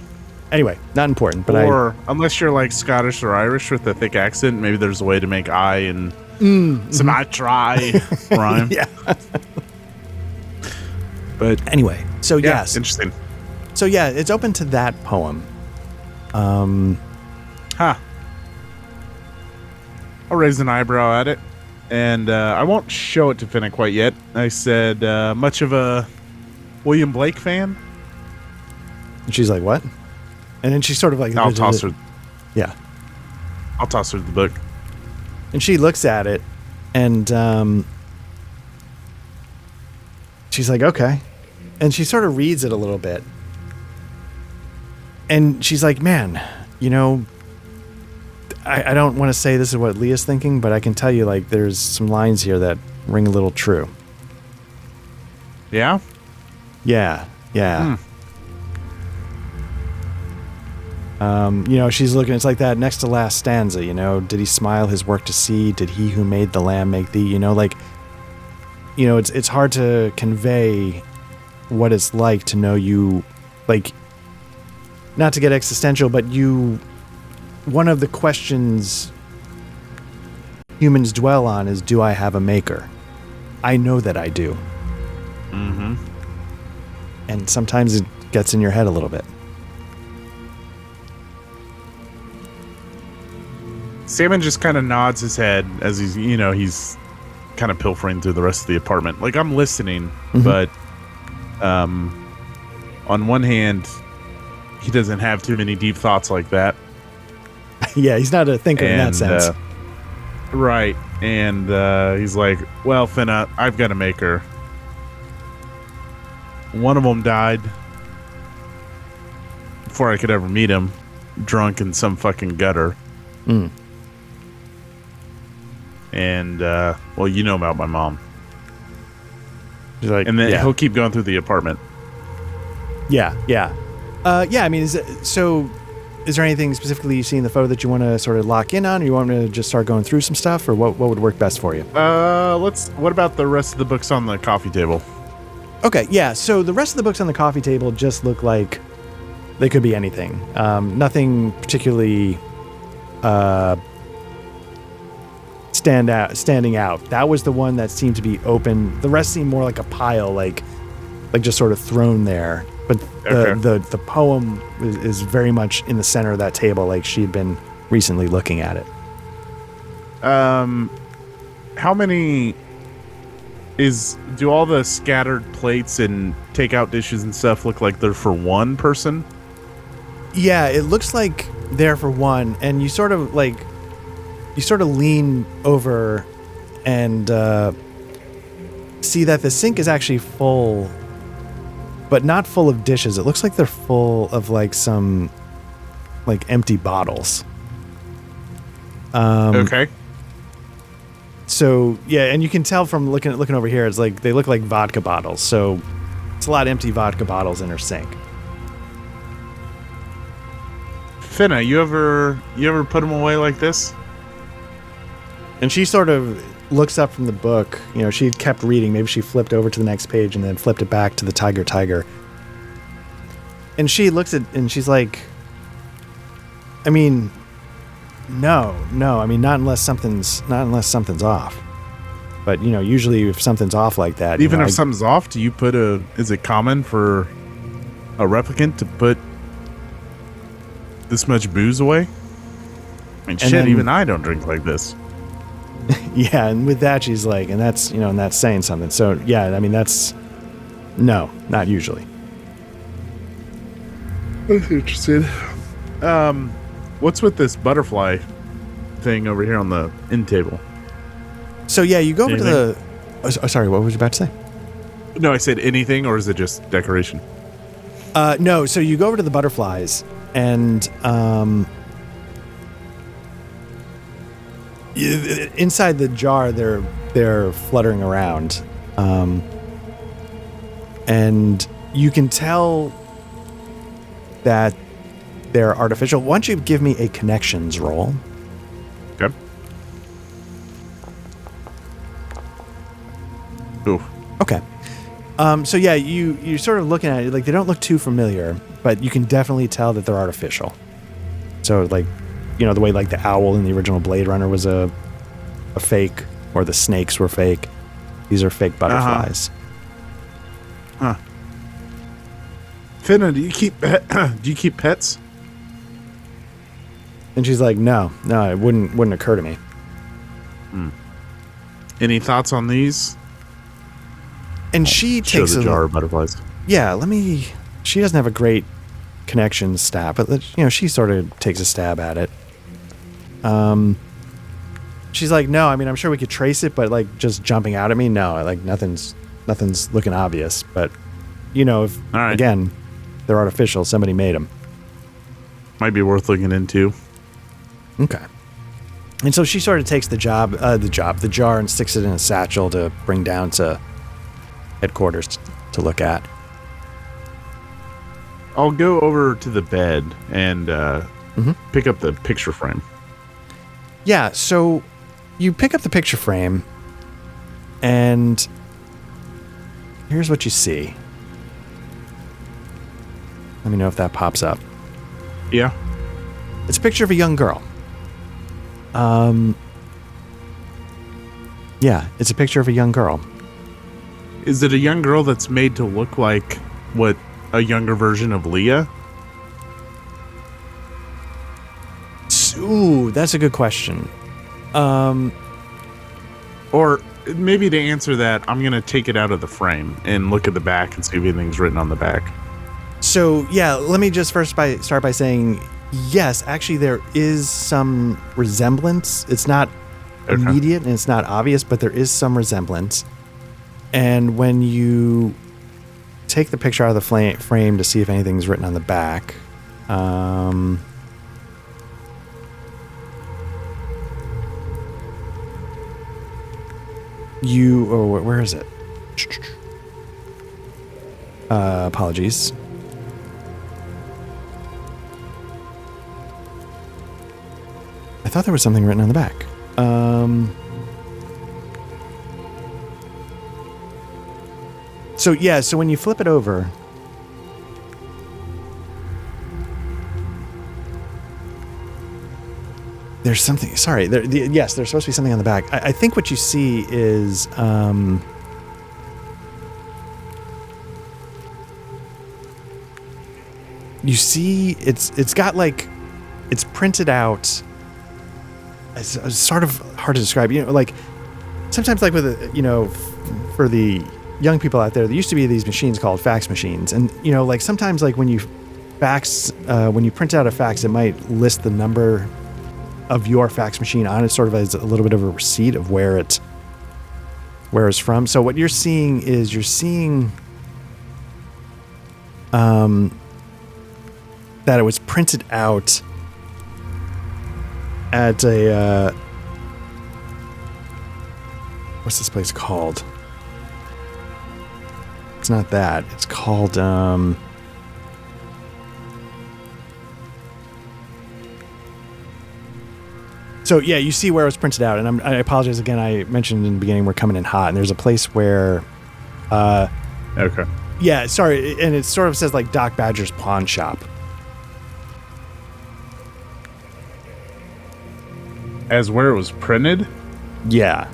Anyway, not important, but unless you're like Scottish or Irish with a thick accent, maybe there's a way to make I and symmetry rhyme. Yeah. But anyway, so yeah, yes. Interesting. So yeah, it's open to that poem. I'll raise an eyebrow at it, and I won't show it to Finna quite yet. I said, much of a William Blake fan? And she's like, what? And then she's sort of like... I'll toss her. Yeah. I'll toss her the book. And she looks at it, and she's like, okay. And she sort of reads it a little bit. And she's like, man, you know, I don't want to say this is what Leah's thinking, but I can tell you, like, there's some lines here that ring a little true. Yeah? Yeah. You know, she's looking, it's like that next to last stanza, you know, did he smile his work to see? Did he who made the lamb make thee? You know, like, you know, it's hard to convey what it's like to know you, like, not to get existential, but one of the questions humans dwell on is, do I have a maker? I know that I do. Mm-hmm. And sometimes it gets in your head a little bit. Salmon just kind of nods his head as he's kind of pilfering through the rest of the apartment. Like, I'm listening, but on one hand, he doesn't have too many deep thoughts like that. Yeah, he's not a thinker in that sense. Right. And he's like, well, Finna, I've got a maker. One of them died before I could ever meet him, drunk in some fucking gutter. Mm. And, well, you know about my mom. He's like, and then he'll keep going through the apartment. Yeah. I mean, is there anything specifically you see in the photo that you want to sort of lock in on, or you want me to just start going through some stuff, or what would work best for you? What about the rest of the books on the coffee table? Okay, yeah, so the rest of the books on the coffee table just look like they could be anything. Nothing particularly standing out. That was the one that seemed to be open. The rest seemed more like a pile, like just sort of thrown there. But the poem is very much in the center of that table, like she'd been recently looking at it. How many do all the scattered plates and takeout dishes and stuff look like they're for one person? Yeah, it looks like they're for one, and you sort of lean over and see that the sink is actually full, but not full of dishes. It looks like they're full of like some like empty bottles. Okay. So yeah, and you can tell from looking over here, it's like they look like vodka bottles. So it's a lot of empty vodka bottles in her sink. Finna, you ever put them away like this? And she sort of looks up from the book. You know, she kept reading. Maybe she flipped over to the next page and then flipped it back to the Tyger. And she looks at, and she's like, I mean, no. I mean, not unless something's off. But, you know, usually if something's off like that, even if something's off, do you put is it common for a replicant to put this much booze away? I mean, shit, then, even I don't drink like this. Yeah, and with that, she's like, and that's, you know, and that's saying something. So, yeah, I mean, no, not usually. That's interesting. What's with this butterfly thing over here on the end table? So, yeah, you go over to the... Oh, sorry, what was you about to say? No, I said anything, or is it just decoration? No, so you go over to the butterflies, and inside the jar, they're fluttering around, and you can tell that they're artificial. Why don't you give me a connections roll? Okay. Oof. Okay. So yeah, you're sort of looking at it, like they don't look too familiar, but you can definitely tell that they're artificial. So like, you know, the way like the owl in the original Blade Runner was a fake, or the snakes were fake. These are fake butterflies. Huh. Finna, do you keep pets? And she's like, no, it wouldn't occur to me. Any thoughts on these? And she takes a jar of butterflies. Yeah, she doesn't have a great connection stab, but you know, she sort of takes a stab at it. She's like, no, I mean, I'm sure we could trace it, but like just jumping out at me, no, like nothing's looking obvious. But you know, if, again, they're artificial, somebody made them. Might be worth looking into. Okay. And so she sort of takes the jar, and sticks it in a satchel to bring down to headquarters to look at. I'll go over to the bed and pick up the picture frame. Yeah, so you pick up the picture frame, and here's what you see. Let me know if that pops up. Yeah. It's a picture of a young girl. Yeah, it's a picture of a young girl. Is it a young girl that's made to look like what a younger version of Leah? Ooh, that's a good question. Or maybe to answer that, I'm going to take it out of the frame and look at the back and see if anything's written on the back. So, yeah, let me just start by saying, yes, actually there is some resemblance. It's not immediate and it's not obvious, but there is some resemblance. And when you take the picture out of the frame to see if anything's written on the back, where is it? Apologies. I thought there was something written on the back. So when you flip it over, there's something. Sorry, yes, there's supposed to be something on the back. I think what you see is you see it's got like it's printed out. It's sort of hard to describe. You know, like sometimes like with for the young people out there, there used to be these machines called fax machines, and like sometimes like when you print out a fax, it might list the number of your fax machine on it, sort of as a little bit of a receipt of where it's from. So what you're seeing is that it was printed out at a what's this place called? It's not that. It's called So yeah, you see where it was printed out, and I apologize again. I mentioned in the beginning we're coming in hot, and there's a place where, okay, yeah, sorry, and it sort of says like Doc Badger's pawn shop. As where it was printed? Yeah,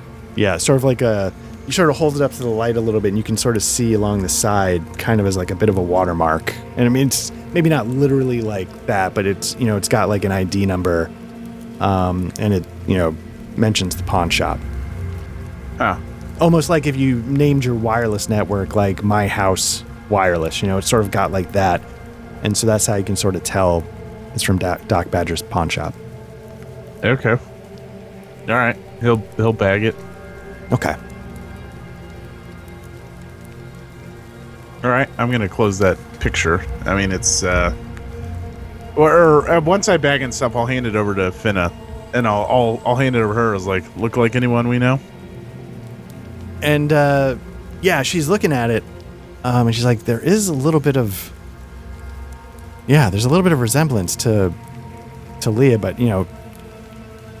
sort of like you sort of hold it up to the light a little bit, and you can sort of see along the side, kind of as like a bit of a watermark. And I mean, it's maybe not literally like that, but it's it's got like an ID number. And it, mentions the pawn shop. Huh. Almost like if you named your wireless network like My House Wireless, it's sort of got like that. And so that's how you can sort of tell it's from Doc Badger's pawn shop. Okay. All right. He'll bag it. Okay. All right. I'm going to close that picture. I mean, it's, or once I bag and stuff, I'll hand it over to Finna, and I'll hand it over to her as like, look like anyone we know. And yeah, she's looking at it, and she's like, there's a little bit of resemblance to Leah, but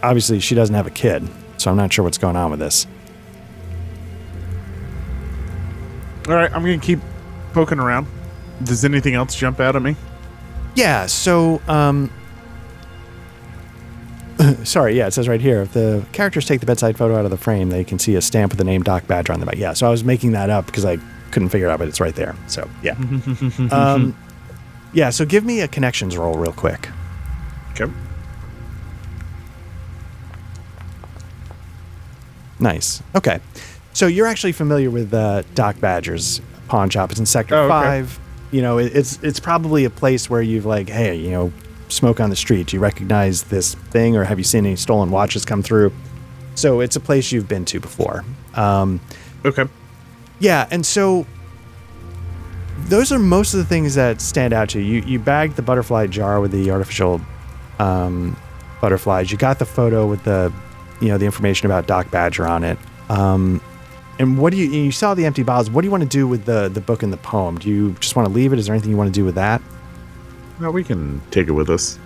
obviously she doesn't have a kid, so I'm not sure what's going on with this. All right, I'm gonna keep poking around. Does anything else jump out at me? Yeah, so, sorry, yeah, it says right here, if the characters take the bedside photo out of the frame, they can see a stamp with the name Doc Badger on the back. Yeah, so I was making that up because I couldn't figure it out, but it's right there. So, yeah. Yeah, so give me a connections roll real quick. Okay. Nice. Okay. So you're actually familiar with Doc Badger's pawn shop. It's in Sector 5. It's probably a place where you've like, hey, smoke on the street. Do you recognize this thing, or have you seen any stolen watches come through? So it's a place you've been to before. Okay. Yeah, and so those are most of the things that stand out to you. You bagged the butterfly jar with the artificial butterflies. You got the photo with the information about Doc Badger on it. And what do you saw the empty bottles. What do you want to do with the book and the poem? Do you just want to leave it? Is there anything you want to do with that? No, we can take it with us.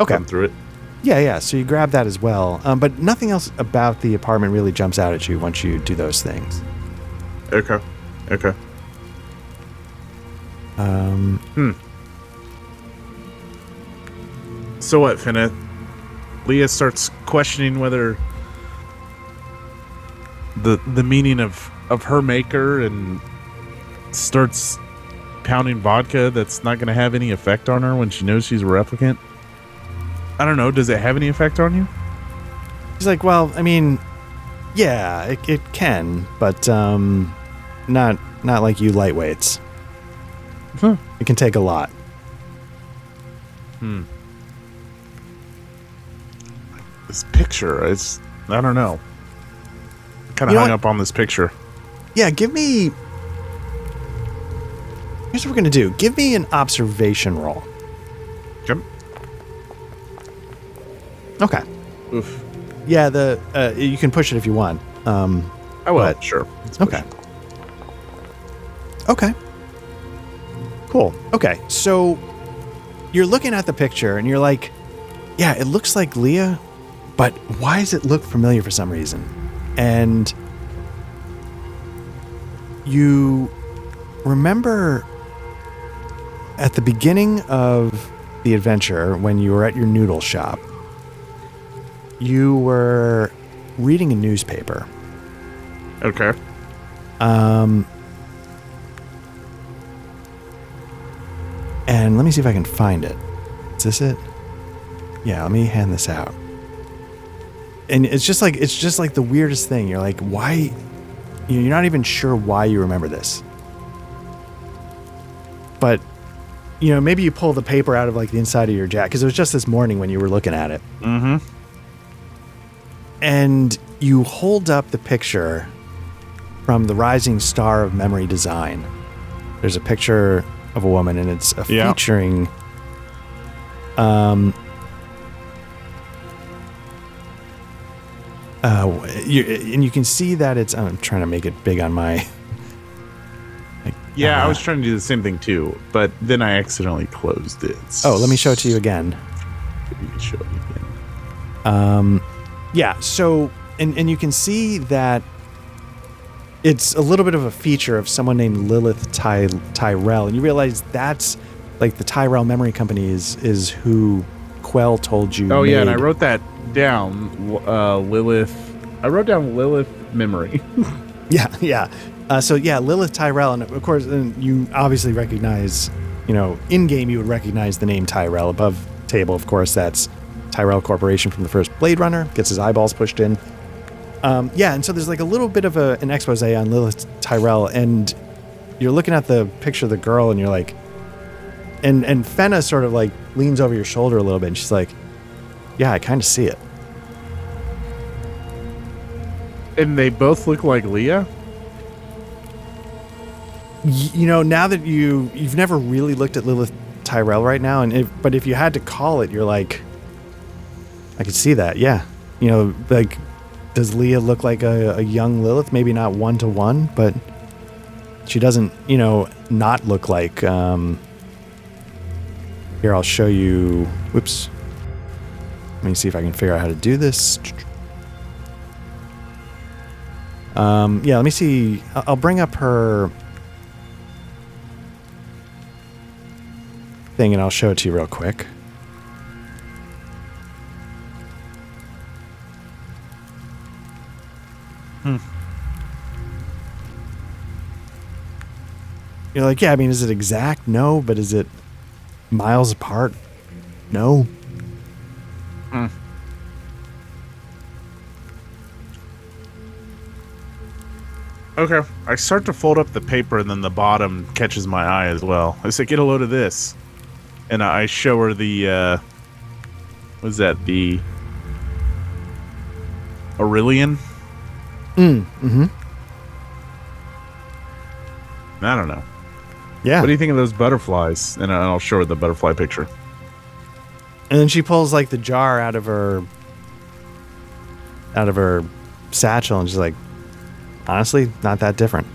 Okay. Come through it. Yeah. So you grab that as well. But nothing else about the apartment really jumps out at you once you do those things. Okay. So what, Finna? Leah starts questioning whether the meaning of her maker, and starts pounding vodka that's not going to have any effect on her when she knows she's a replicant. I don't know. Does it have any effect on you? He's like, well, I mean, yeah, it can, but not like you lightweights. Huh. It can take a lot. This picture, I don't know. Kind of hung up on this picture. Yeah, give me... Here's what we're going to do. Give me an observation roll. Yep. Okay. Oof. Yeah, you can push it if you want. I will, sure. Okay. Okay. Cool. Okay, so you're looking at the picture and you're like, yeah, it looks like Leah, but why does it look familiar for some reason? And you remember at the beginning of the adventure, when you were at your noodle shop, you were reading a newspaper. Okay. And let me see if I can find it. Is this it? Yeah, let me hand this out. And it's just like the weirdest thing. You're like, why? You're not even sure why you remember this. But, maybe you pull the paper out of like the inside of your jacket, because it was just this morning when you were looking at it. Mm-hmm. And you hold up the picture from the Rising Star of Memory Design. There's a picture of a woman, and it's featuring and you can see that it's... I'm trying to make it big on my... I was trying to do the same thing too, but then I accidentally closed it. Oh, let me show it to you again. You can show it again. Yeah, so... And you can see that it's a little bit of a feature of someone named Lilith Tyrell, and you realize that's like the Tyrell Memory Company is who Quell told you. Oh, yeah, and I wrote that down. Lilith. I wrote down Lilith Memory. Yeah. So Lilith Tyrell, and of course, you obviously recognize, in game you would recognize the name Tyrell. Above table, of course, that's Tyrell Corporation from the first Blade Runner. Gets his eyeballs pushed in. And so there's like a little bit of an expose on Lilith Tyrell, and you're looking at the picture of the girl, and you're like, and Fenna sort of like leans over your shoulder a little bit, and she's like, yeah, I kind of see it. And they both look like Leah? Now that you've never really looked at Lilith Tyrell right now, but if you had to call it, you're like, I could see that, yeah. Like, does Leah look like a young Lilith? Maybe not 1-to-1, but she doesn't, not look like... Here, I'll show you... Whoops. Let me see if I can figure out how to do this. Let me see. I'll bring up her thing, and I'll show it to you real quick. You're like, yeah, I mean, is it exact? No. But is it miles apart? No. Okay. I start to fold up the paper, and then the bottom catches my eye as well. I say, get a load of this. And I show her the, what's that, the Aurelian? Mm-hmm. I don't know. Yeah. What do you think of those butterflies? And I'll show her the butterfly picture. And then she pulls like the jar out of her satchel, and she's like, honestly, not that different.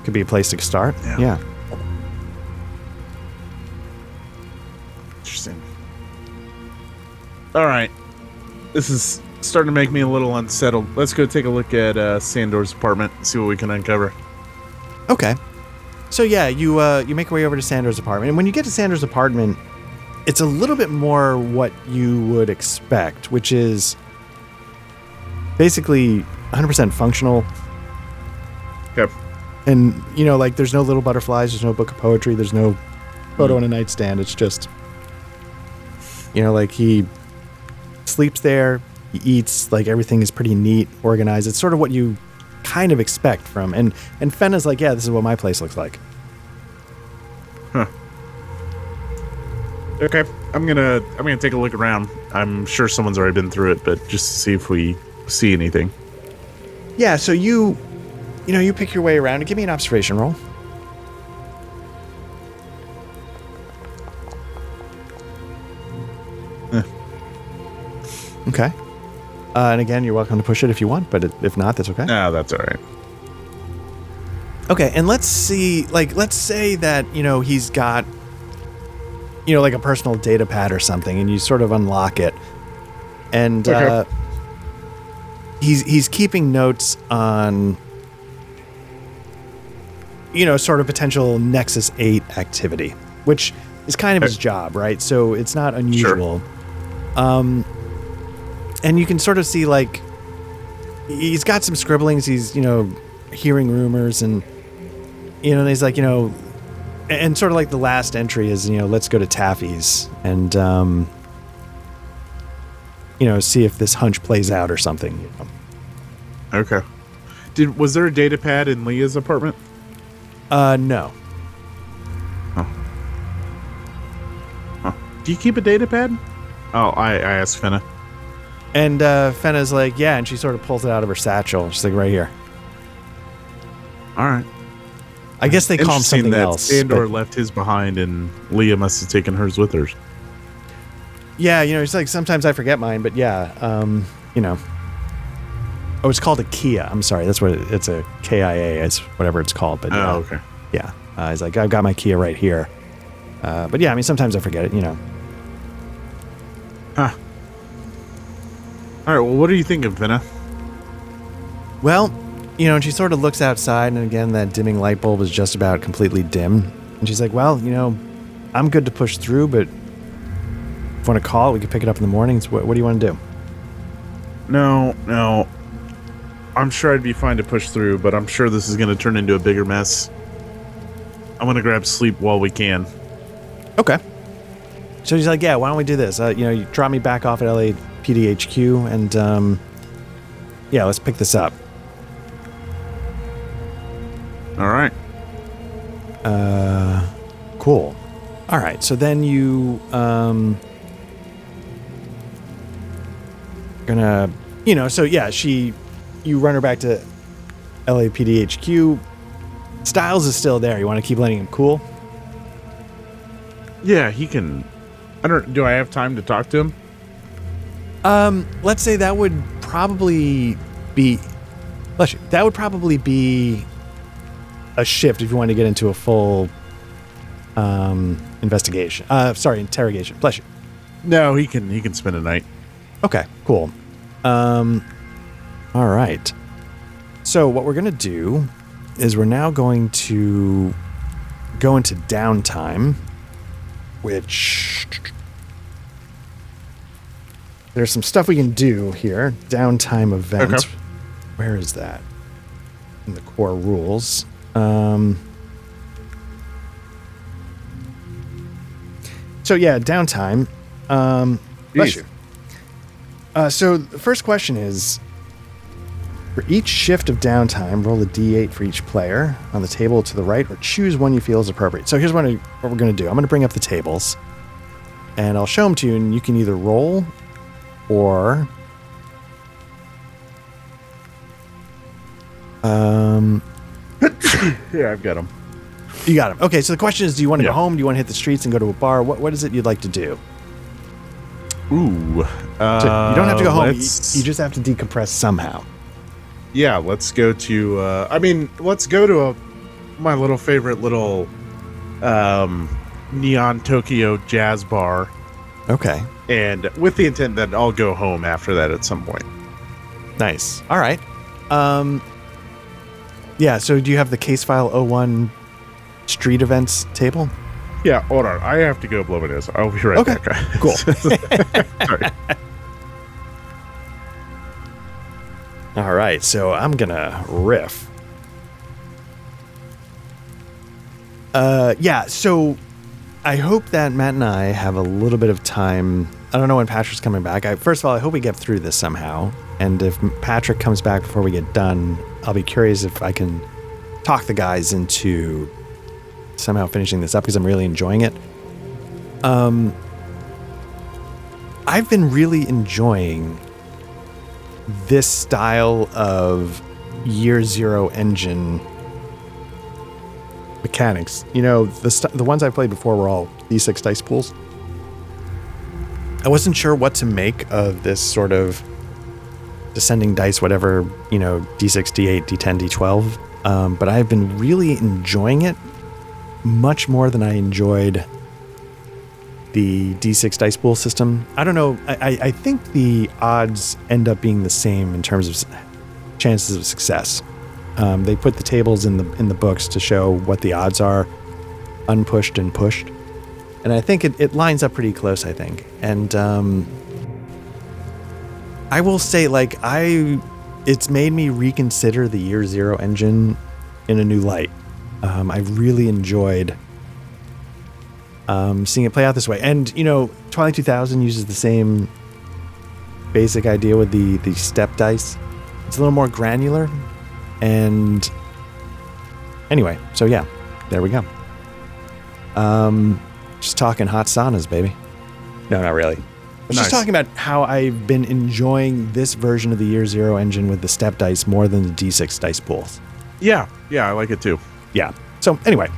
Could be a place to start. Yeah. Interesting. All right. This is starting to make me a little unsettled. Let's go take a look at Sandor's apartment and see what we can uncover. Okay. So yeah, you make your way over to Sandor's apartment, and when you get to Sandor's apartment, it's a little bit more what you would expect, which is basically 100% functional. Okay. And, you know, like, there's no little butterflies, there's no book of poetry, there's no photo on a nightstand. It's just, you know, like, he sleeps there, he eats, like, everything is pretty neat, organized. It's sort of what you kind of expect from, and Fenna's like, yeah, this is what my place looks like. Huh. Okay, I'm gonna take a look around. I'm sure someone's already been through it, but just to see if we see anything. Yeah, so you pick your way around and give me an observation roll. Okay. And again, you're welcome to push it if you want, but if not, that's okay. No, that's all right. Okay, and let's say that, you know, he's got, you know, like a personal data pad or something, and you sort of unlock it. And Okay. he's keeping notes on, you know, sort of potential Nexus 8 activity, which is kind of his job, right? So it's not unusual. Sure. And you can sort of see, like, he's got some scribblings. He's, you know, hearing rumors, and, you know, he's like, you know, and sort of like the last entry is, you know, let's go to Taffy's and, you know, see if this hunch plays out or something. Okay. Was there a data pad in Leah's apartment? No. Huh. Do you keep a data pad? Oh, I asked Fenna. And Fenna's like, yeah, and she sort of pulls it out of her satchel. She's like, right here. All right. I guess they call him something else. Sandor left his behind, and Leah must have taken hers with her. Yeah, you know, it's like, sometimes I forget mine, but yeah, you know. Oh, it's called a Kia. I'm sorry, that's what it's a KIA. It's whatever it's called. But okay. Yeah, he's like, I've got my Kia right here. But yeah, I mean, sometimes I forget it, you know. Huh. All right, well, what are you thinking, Fenna? Well, you know, and she sort of looks outside, and again, that dimming light bulb is just about completely dim. And she's like, well, you know, I'm good to push through, but if you want to call it, we can pick it up in the mornings. What do you want to do? No. I'm sure I'd be fine to push through, but I'm sure this is going to turn into a bigger mess. I want to grab sleep while we can. Okay. So she's like, yeah, why don't we do this? You know, you drop me back off at LAPD HQ, and, yeah, let's pick this up. All right. Cool. All right, so then you, gonna, you know, so yeah, you run her back to LAPD HQ. Styles is still there. You want to keep letting him cool? Yeah, he can. Do I have time to talk to him? Let's say that would probably be, that would probably be a shift if you want to get into a full interrogation. Bless you. No, he can spend a night. Okay, cool. All right. So what we're going to do is we're now going to go into downtime, which there's some stuff we can do here. Downtime event. Okay. Where is that? In the core rules. So yeah, downtime. Bless you. So the first question is, for each shift of downtime, roll a d8 for each player on the table to the right, or choose one you feel is appropriate. So here's what we're going to do. I'm going to bring up the tables, and I'll show them to you, and you can either roll or Yeah, I've got them. You got them. Okay, so the question is, do you want to Yeah. go home? Do you want to hit the streets and go to a bar? What is it you'd like to do? Ooh. So you don't have to go home. You let's- just have to decompress somehow. Yeah, let's go to. Let's go to my little favorite little neon Tokyo jazz bar, Okay. and with the intent that I'll go home after that at some point. Nice. All right. Yeah, so do you have the case file 01 street events table? Yeah, hold on. I have to go blow my nose. I'll be right back. Cool. Sorry. All right, so I'm going to riff. Yeah, so I hope that Matt and I have a little bit of time. I don't know when Patrick's coming back. First of all, I hope we get through this somehow. And if Patrick comes back before we get done, I'll be curious if I can talk the guys into somehow finishing this up because I'm really enjoying it. I've been really enjoying this style of Year Zero engine mechanics. You know, the ones I played before were all D6 dice pools. I wasn't sure what to make of this sort of descending dice, whatever, you know, D6, D8, D10, D12. But I've been really enjoying it much more than I enjoyed the D6 dice pool system. I don't know. I think the odds end up being the same in terms of chances of success. They put the tables in the books to show what the odds are, unpushed and pushed. And I think it lines up pretty close, I think. And I will say, like, it's made me reconsider the Year Zero engine in a new light. I really enjoyed seeing it play out this way. And, you know, Twilight 2000 uses the same basic idea with the step dice. It's a little more granular. And anyway, so yeah, there we go. Just talking hot saunas, baby. No, not really. I was just talking about how I've been enjoying this version of the Year Zero engine with the step dice more than the D6 dice pools. Yeah, I like it too. Yeah. So anyway,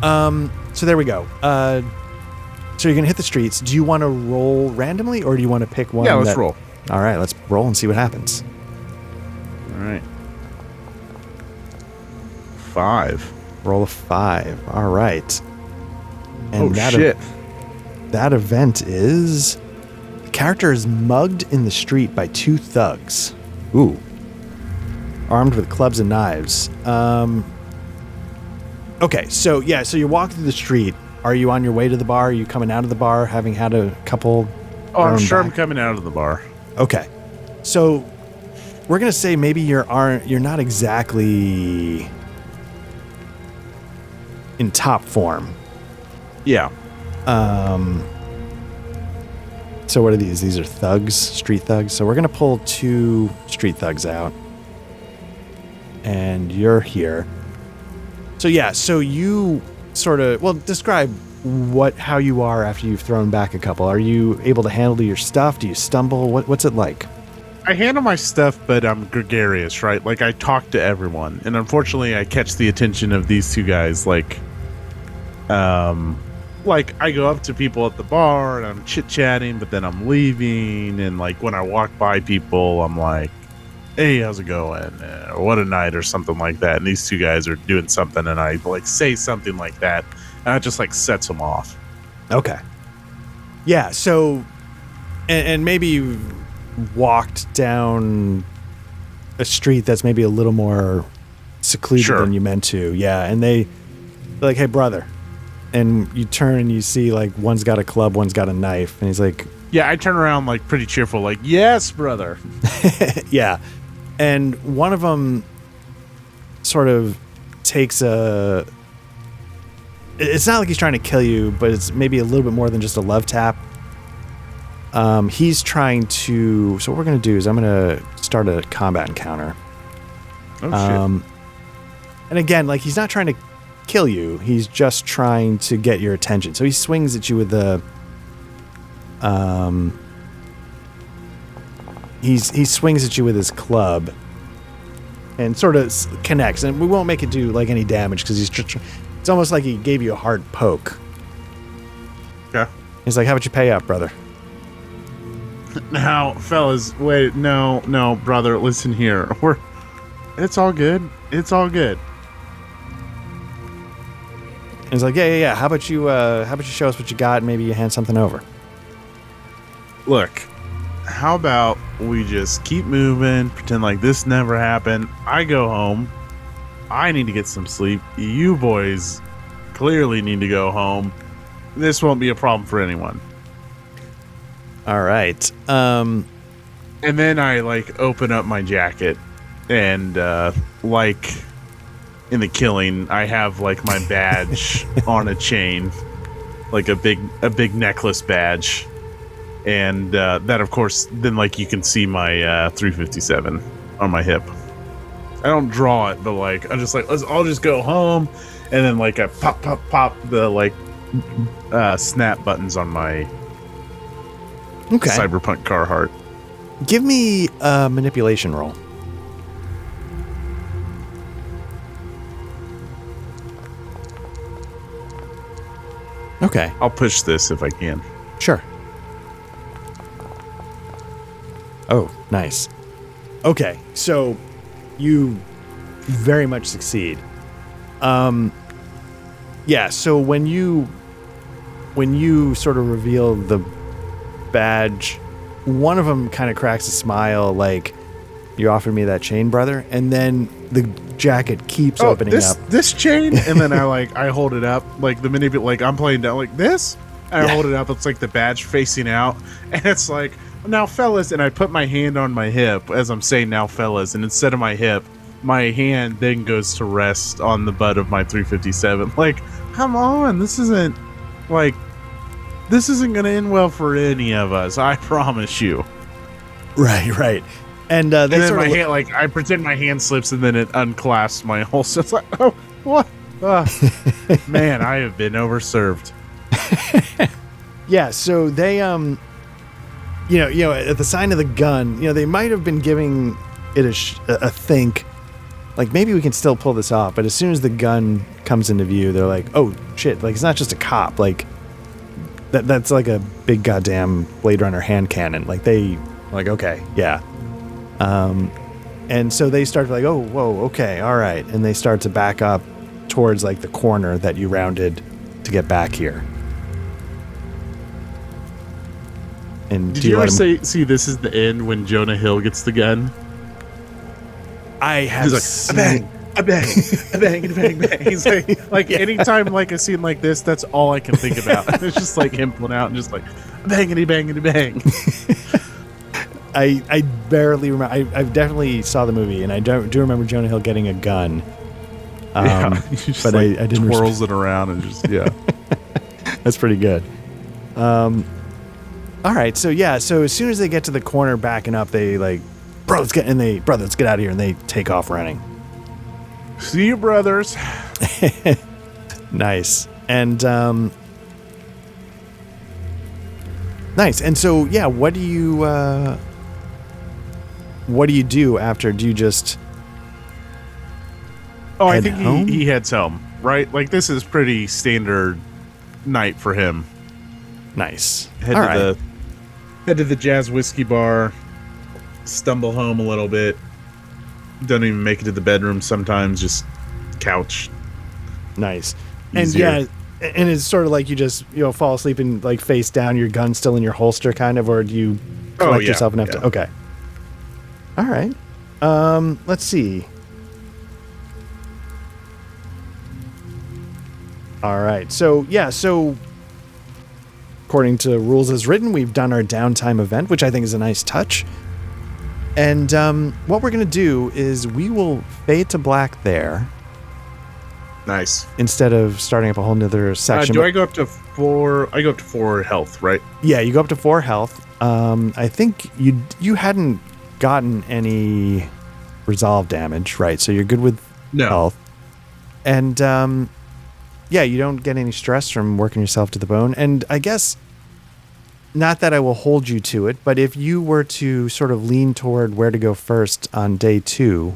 so there we go. So you're gonna hit the streets. Do you want to roll randomly, or do you want to pick one? Yeah, let's roll. All right, let's roll and see what happens. All right. 5. Roll a 5. All right. And shit. That event is the character is mugged in the street by 2 thugs. Ooh. Armed with clubs and knives. Okay, so yeah, so you walk through the street. Are you on your way to the bar? Are you coming out of the bar having had a couple? Oh, I'm sure I'm coming out of the bar. Okay. So we're gonna say maybe you're not exactly in top form. Yeah. So what are these? These are thugs, street thugs. So we're going to pull 2 street thugs out. And you're here. So yeah, so you sort of, well, describe how you are after you've thrown back a couple. Are you able to handle your stuff? Do you stumble? What's it like? I handle my stuff, but I'm gregarious, right? Like, I talk to everyone. And unfortunately, I catch the attention of these 2 guys, like I go up to people at the bar and I'm chit-chatting, but then I'm leaving. And like when I walk by people, I'm like, hey, how's it going? What a night, or something like that. And these 2 guys are doing something, and I like say something like that, and it just like sets them off. Okay. Yeah. So, and maybe you walked down a street that's maybe a little more secluded than you meant to. Yeah. And they're like, hey, brother. And you turn and you see like one's got a club, one's got a knife, and he's like, yeah, I turn around like pretty cheerful, like, yes, brother. Yeah. And one of them sort of takes it's not like he's trying to kill you, but it's maybe a little bit more than just a love tap. He's trying to, so what we're going to do is I'm going to start a combat encounter. Oh, shit. And again, like, he's not trying to kill you. He's just trying to get your attention. So he swings at you with the he swings at you with his club, and sort of connects. And we won't make it do like any damage because it's almost like he gave you a hard poke. Okay. He's like, how about you pay up, brother? Now, fellas, wait, no, brother, listen here. It's all good. It's all good. And he's like, yeah. How about you show us what you got and maybe you hand something over? Look, how about we just keep moving, pretend like this never happened. I go home. I need to get some sleep. You boys clearly need to go home. This won't be a problem for anyone. All right. And then I like open up my jacket and like in The Killing, I have like my badge on a chain, like a big necklace badge. And that, of course, then like you can see my 357 on my hip. I don't draw it, but like I'm just like, I'll just go home, and then like I pop the like snap buttons on my Cyberpunk Carhartt. Give me a manipulation roll. Okay. I'll push this if I can. Sure. Oh, nice. Okay, so you very much succeed. Yeah, so when you sort of reveal the badge, one of them kind of cracks a smile like, you offered me that chain, brother, and then the jacket keeps opening up. This chain? And then I hold it up, like the minute, like I'm playing down like this, and I hold it up, it's like the badge facing out, and it's like, now fellas, and I put my hand on my hip as I'm saying now fellas, and instead of my hip, my hand then goes to rest on the butt of my 357. Like, come on, this isn't gonna end well for any of us, I promise you. Right. And then my hand, like I pretend my hand slips and then it unclasps my holster. It's like, oh, what? Man, I have been overserved. Yeah, so they you know, at the sign of the gun, they might have been giving it a think, like maybe we can still pull this off. But as soon as the gun comes into view, they're like, oh shit! Like it's not just a cop. Like that's like a big goddamn Blade Runner hand cannon. Like they like okay, yeah. And so they start like, oh whoa, okay, all right, and they start to back up towards like the corner that you rounded to get back here. And did you ever see This Is the End when Jonah Hill gets the gun? I have. He's like, a bang. He's like yeah. Anytime like a scene like this, that's all I can think about. It's just like him pulling out and just like bangity bang. I barely remember. I definitely saw the movie, and I do remember Jonah Hill getting a gun. But I didn't twirls it around and just That's pretty good. All right, so yeah, so as soon as they get to the corner backing up, they like, let's get out of here, and they take off running. See you, brothers. Nice. And nice. And so yeah, what do you do after? Do you just I think he heads home, right? Like this is pretty standard night for him. Nice. Head to the Jazz Whiskey Bar, stumble home a little bit. Don't even make it to the bedroom sometimes, just couch. Nice. Easier. And yeah, and it's sort of like you just, fall asleep and like face down, your gun still in your holster kind of, or do you collect yourself enough to... Okay. All right. Let's see. All right. So, yeah, according to rules as written, we've done our downtime event, which I think is a nice touch. And what we're going to do is we will fade to black there. Nice. Instead of starting up a whole nother section. Do I go up to 4? I go up to 4 health, right? Yeah, you go up to 4 health. I think you hadn't gotten any resolve damage, right? So you're good with health. And yeah, you don't get any stress from working yourself to the bone. And I guess, not that I will hold you to it, but if you were to sort of lean toward where to go first on day 2,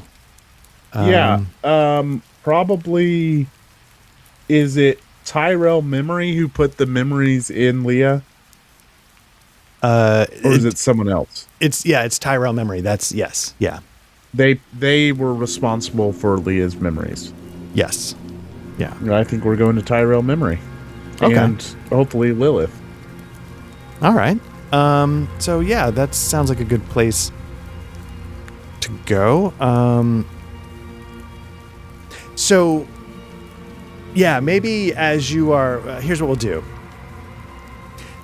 Probably. Is it Tyrell Memory who put the memories in Leah? Or is it someone else? It's Tyrell Memory. That's yes. Yeah. They were responsible for Leah's memories. Yes. Yeah. I think we're going to Tyrell Memory. Okay. And hopefully Lilith. All right. So yeah, that sounds like a good place to go. So yeah, maybe as you are, here's what we'll do.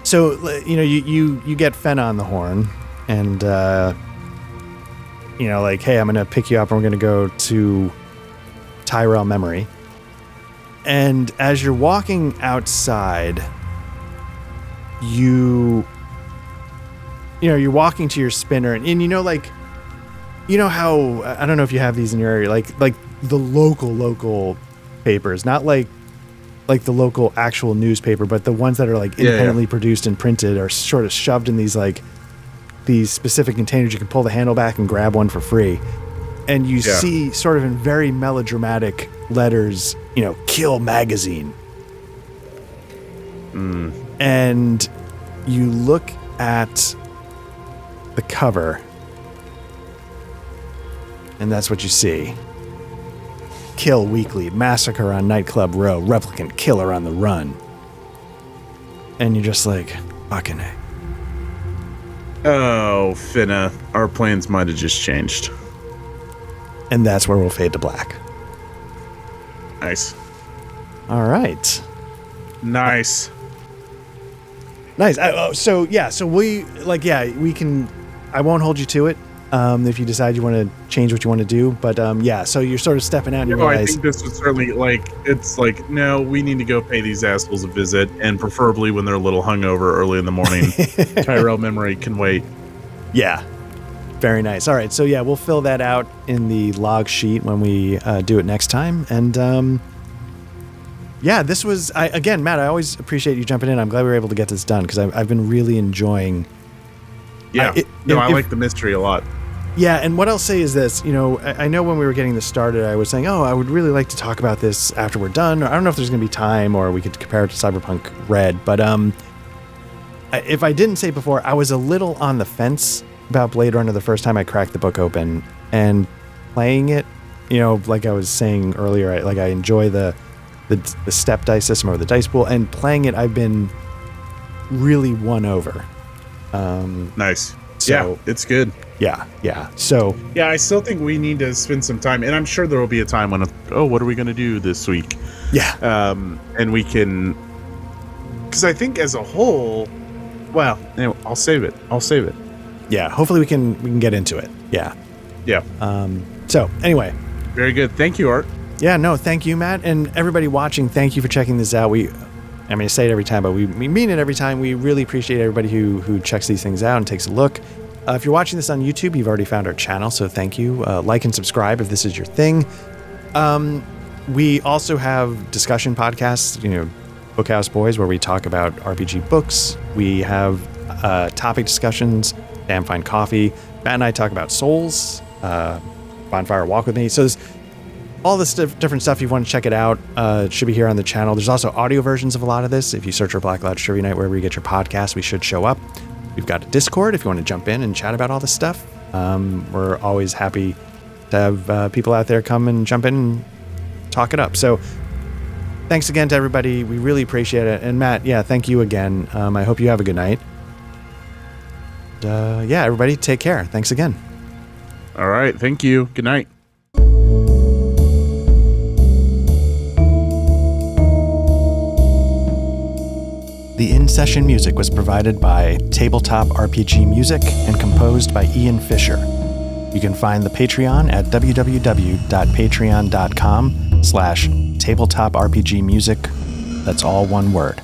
So, you get Fenna on the horn and, like, hey, I'm going to pick you up and we're going to go to Tyrell Memory. And as you're walking outside, you're walking to your spinner and how, I don't know if you have these in your area, like the local papers, not like the local actual newspaper, but the ones that are like independently produced and printed are sort of shoved in these specific containers. You can pull the handle back and grab one for free. And you see sort of in very melodramatic letters, Kill Magazine. And you look at the cover and that's what you see. Kill Weekly, Massacre on Nightclub Row, Replicant Killer on the Run. And you're just like, fucking A. Oh, Finna, our plans might have just changed. And that's where we'll fade to black. Nice. All right. Nice. Nice. So we can, I won't hold you to it. If you decide you want to change what you want to do, but so you're sort of stepping out and you realize, I think this would certainly no, we need to go pay these assholes a visit, and preferably when they're a little hungover early in the morning. Tyrell Memory can wait. Yeah, very nice. All right, so we'll fill that out in the log sheet when we do it next time. And this was Matt, I always appreciate you jumping in. I'm glad we were able to get this done because I've been really enjoying. I like the mystery a lot. Yeah, and what I'll say is this, I know when we were getting this started, I was saying, I would really like to talk about this after we're done. Or I don't know if there's going to be time or we could compare it to Cyberpunk Red, but if I didn't say before, I was a little on the fence about Blade Runner the first time I cracked the book open, and playing it, like I was saying earlier, I enjoy the step dice system or the dice pool, and playing it, I've been really won over. Nice. So, it's good. Yeah. So I still think we need to spend some time, and I'm sure there will be a time when what are we going to do this week? Yeah. And we can, because I think as a whole, I'll save it. Yeah. Hopefully we can get into it. Yeah. So anyway, very good. Thank you, Art. Yeah. No, thank you, Matt, and everybody watching. Thank you for checking this out. I say it every time, but we mean it every time. We really appreciate everybody who checks these things out and takes a look. If you're watching this on YouTube, you've already found our channel, so thank you. Like and subscribe if this is your thing. We also have discussion podcasts, Bookhouse Boys, where we talk about RPG books. We have topic discussions, Damn Fine Coffee. Matt and I talk about Souls, Bonfire Walk With Me. So there's all this different stuff. If you want to check it out, it should be here on the channel. There's also audio versions of a lot of this. If you search for MacLeod Trivia Night wherever you get your podcast, we should show up. We've got a Discord if you want to jump in and chat about all this stuff. We're always happy to have people out there come and jump in and talk it up. So thanks again to everybody. We really appreciate it. And Matt, thank you again. I hope you have a good night. Everybody, take care. Thanks again. All right. Thank you. Good night. The in-session music was provided by Tabletop RPG Music and composed by Ian Fisher. You can find the Patreon at www.patreon.com/tabletop RPG music. That's all one word.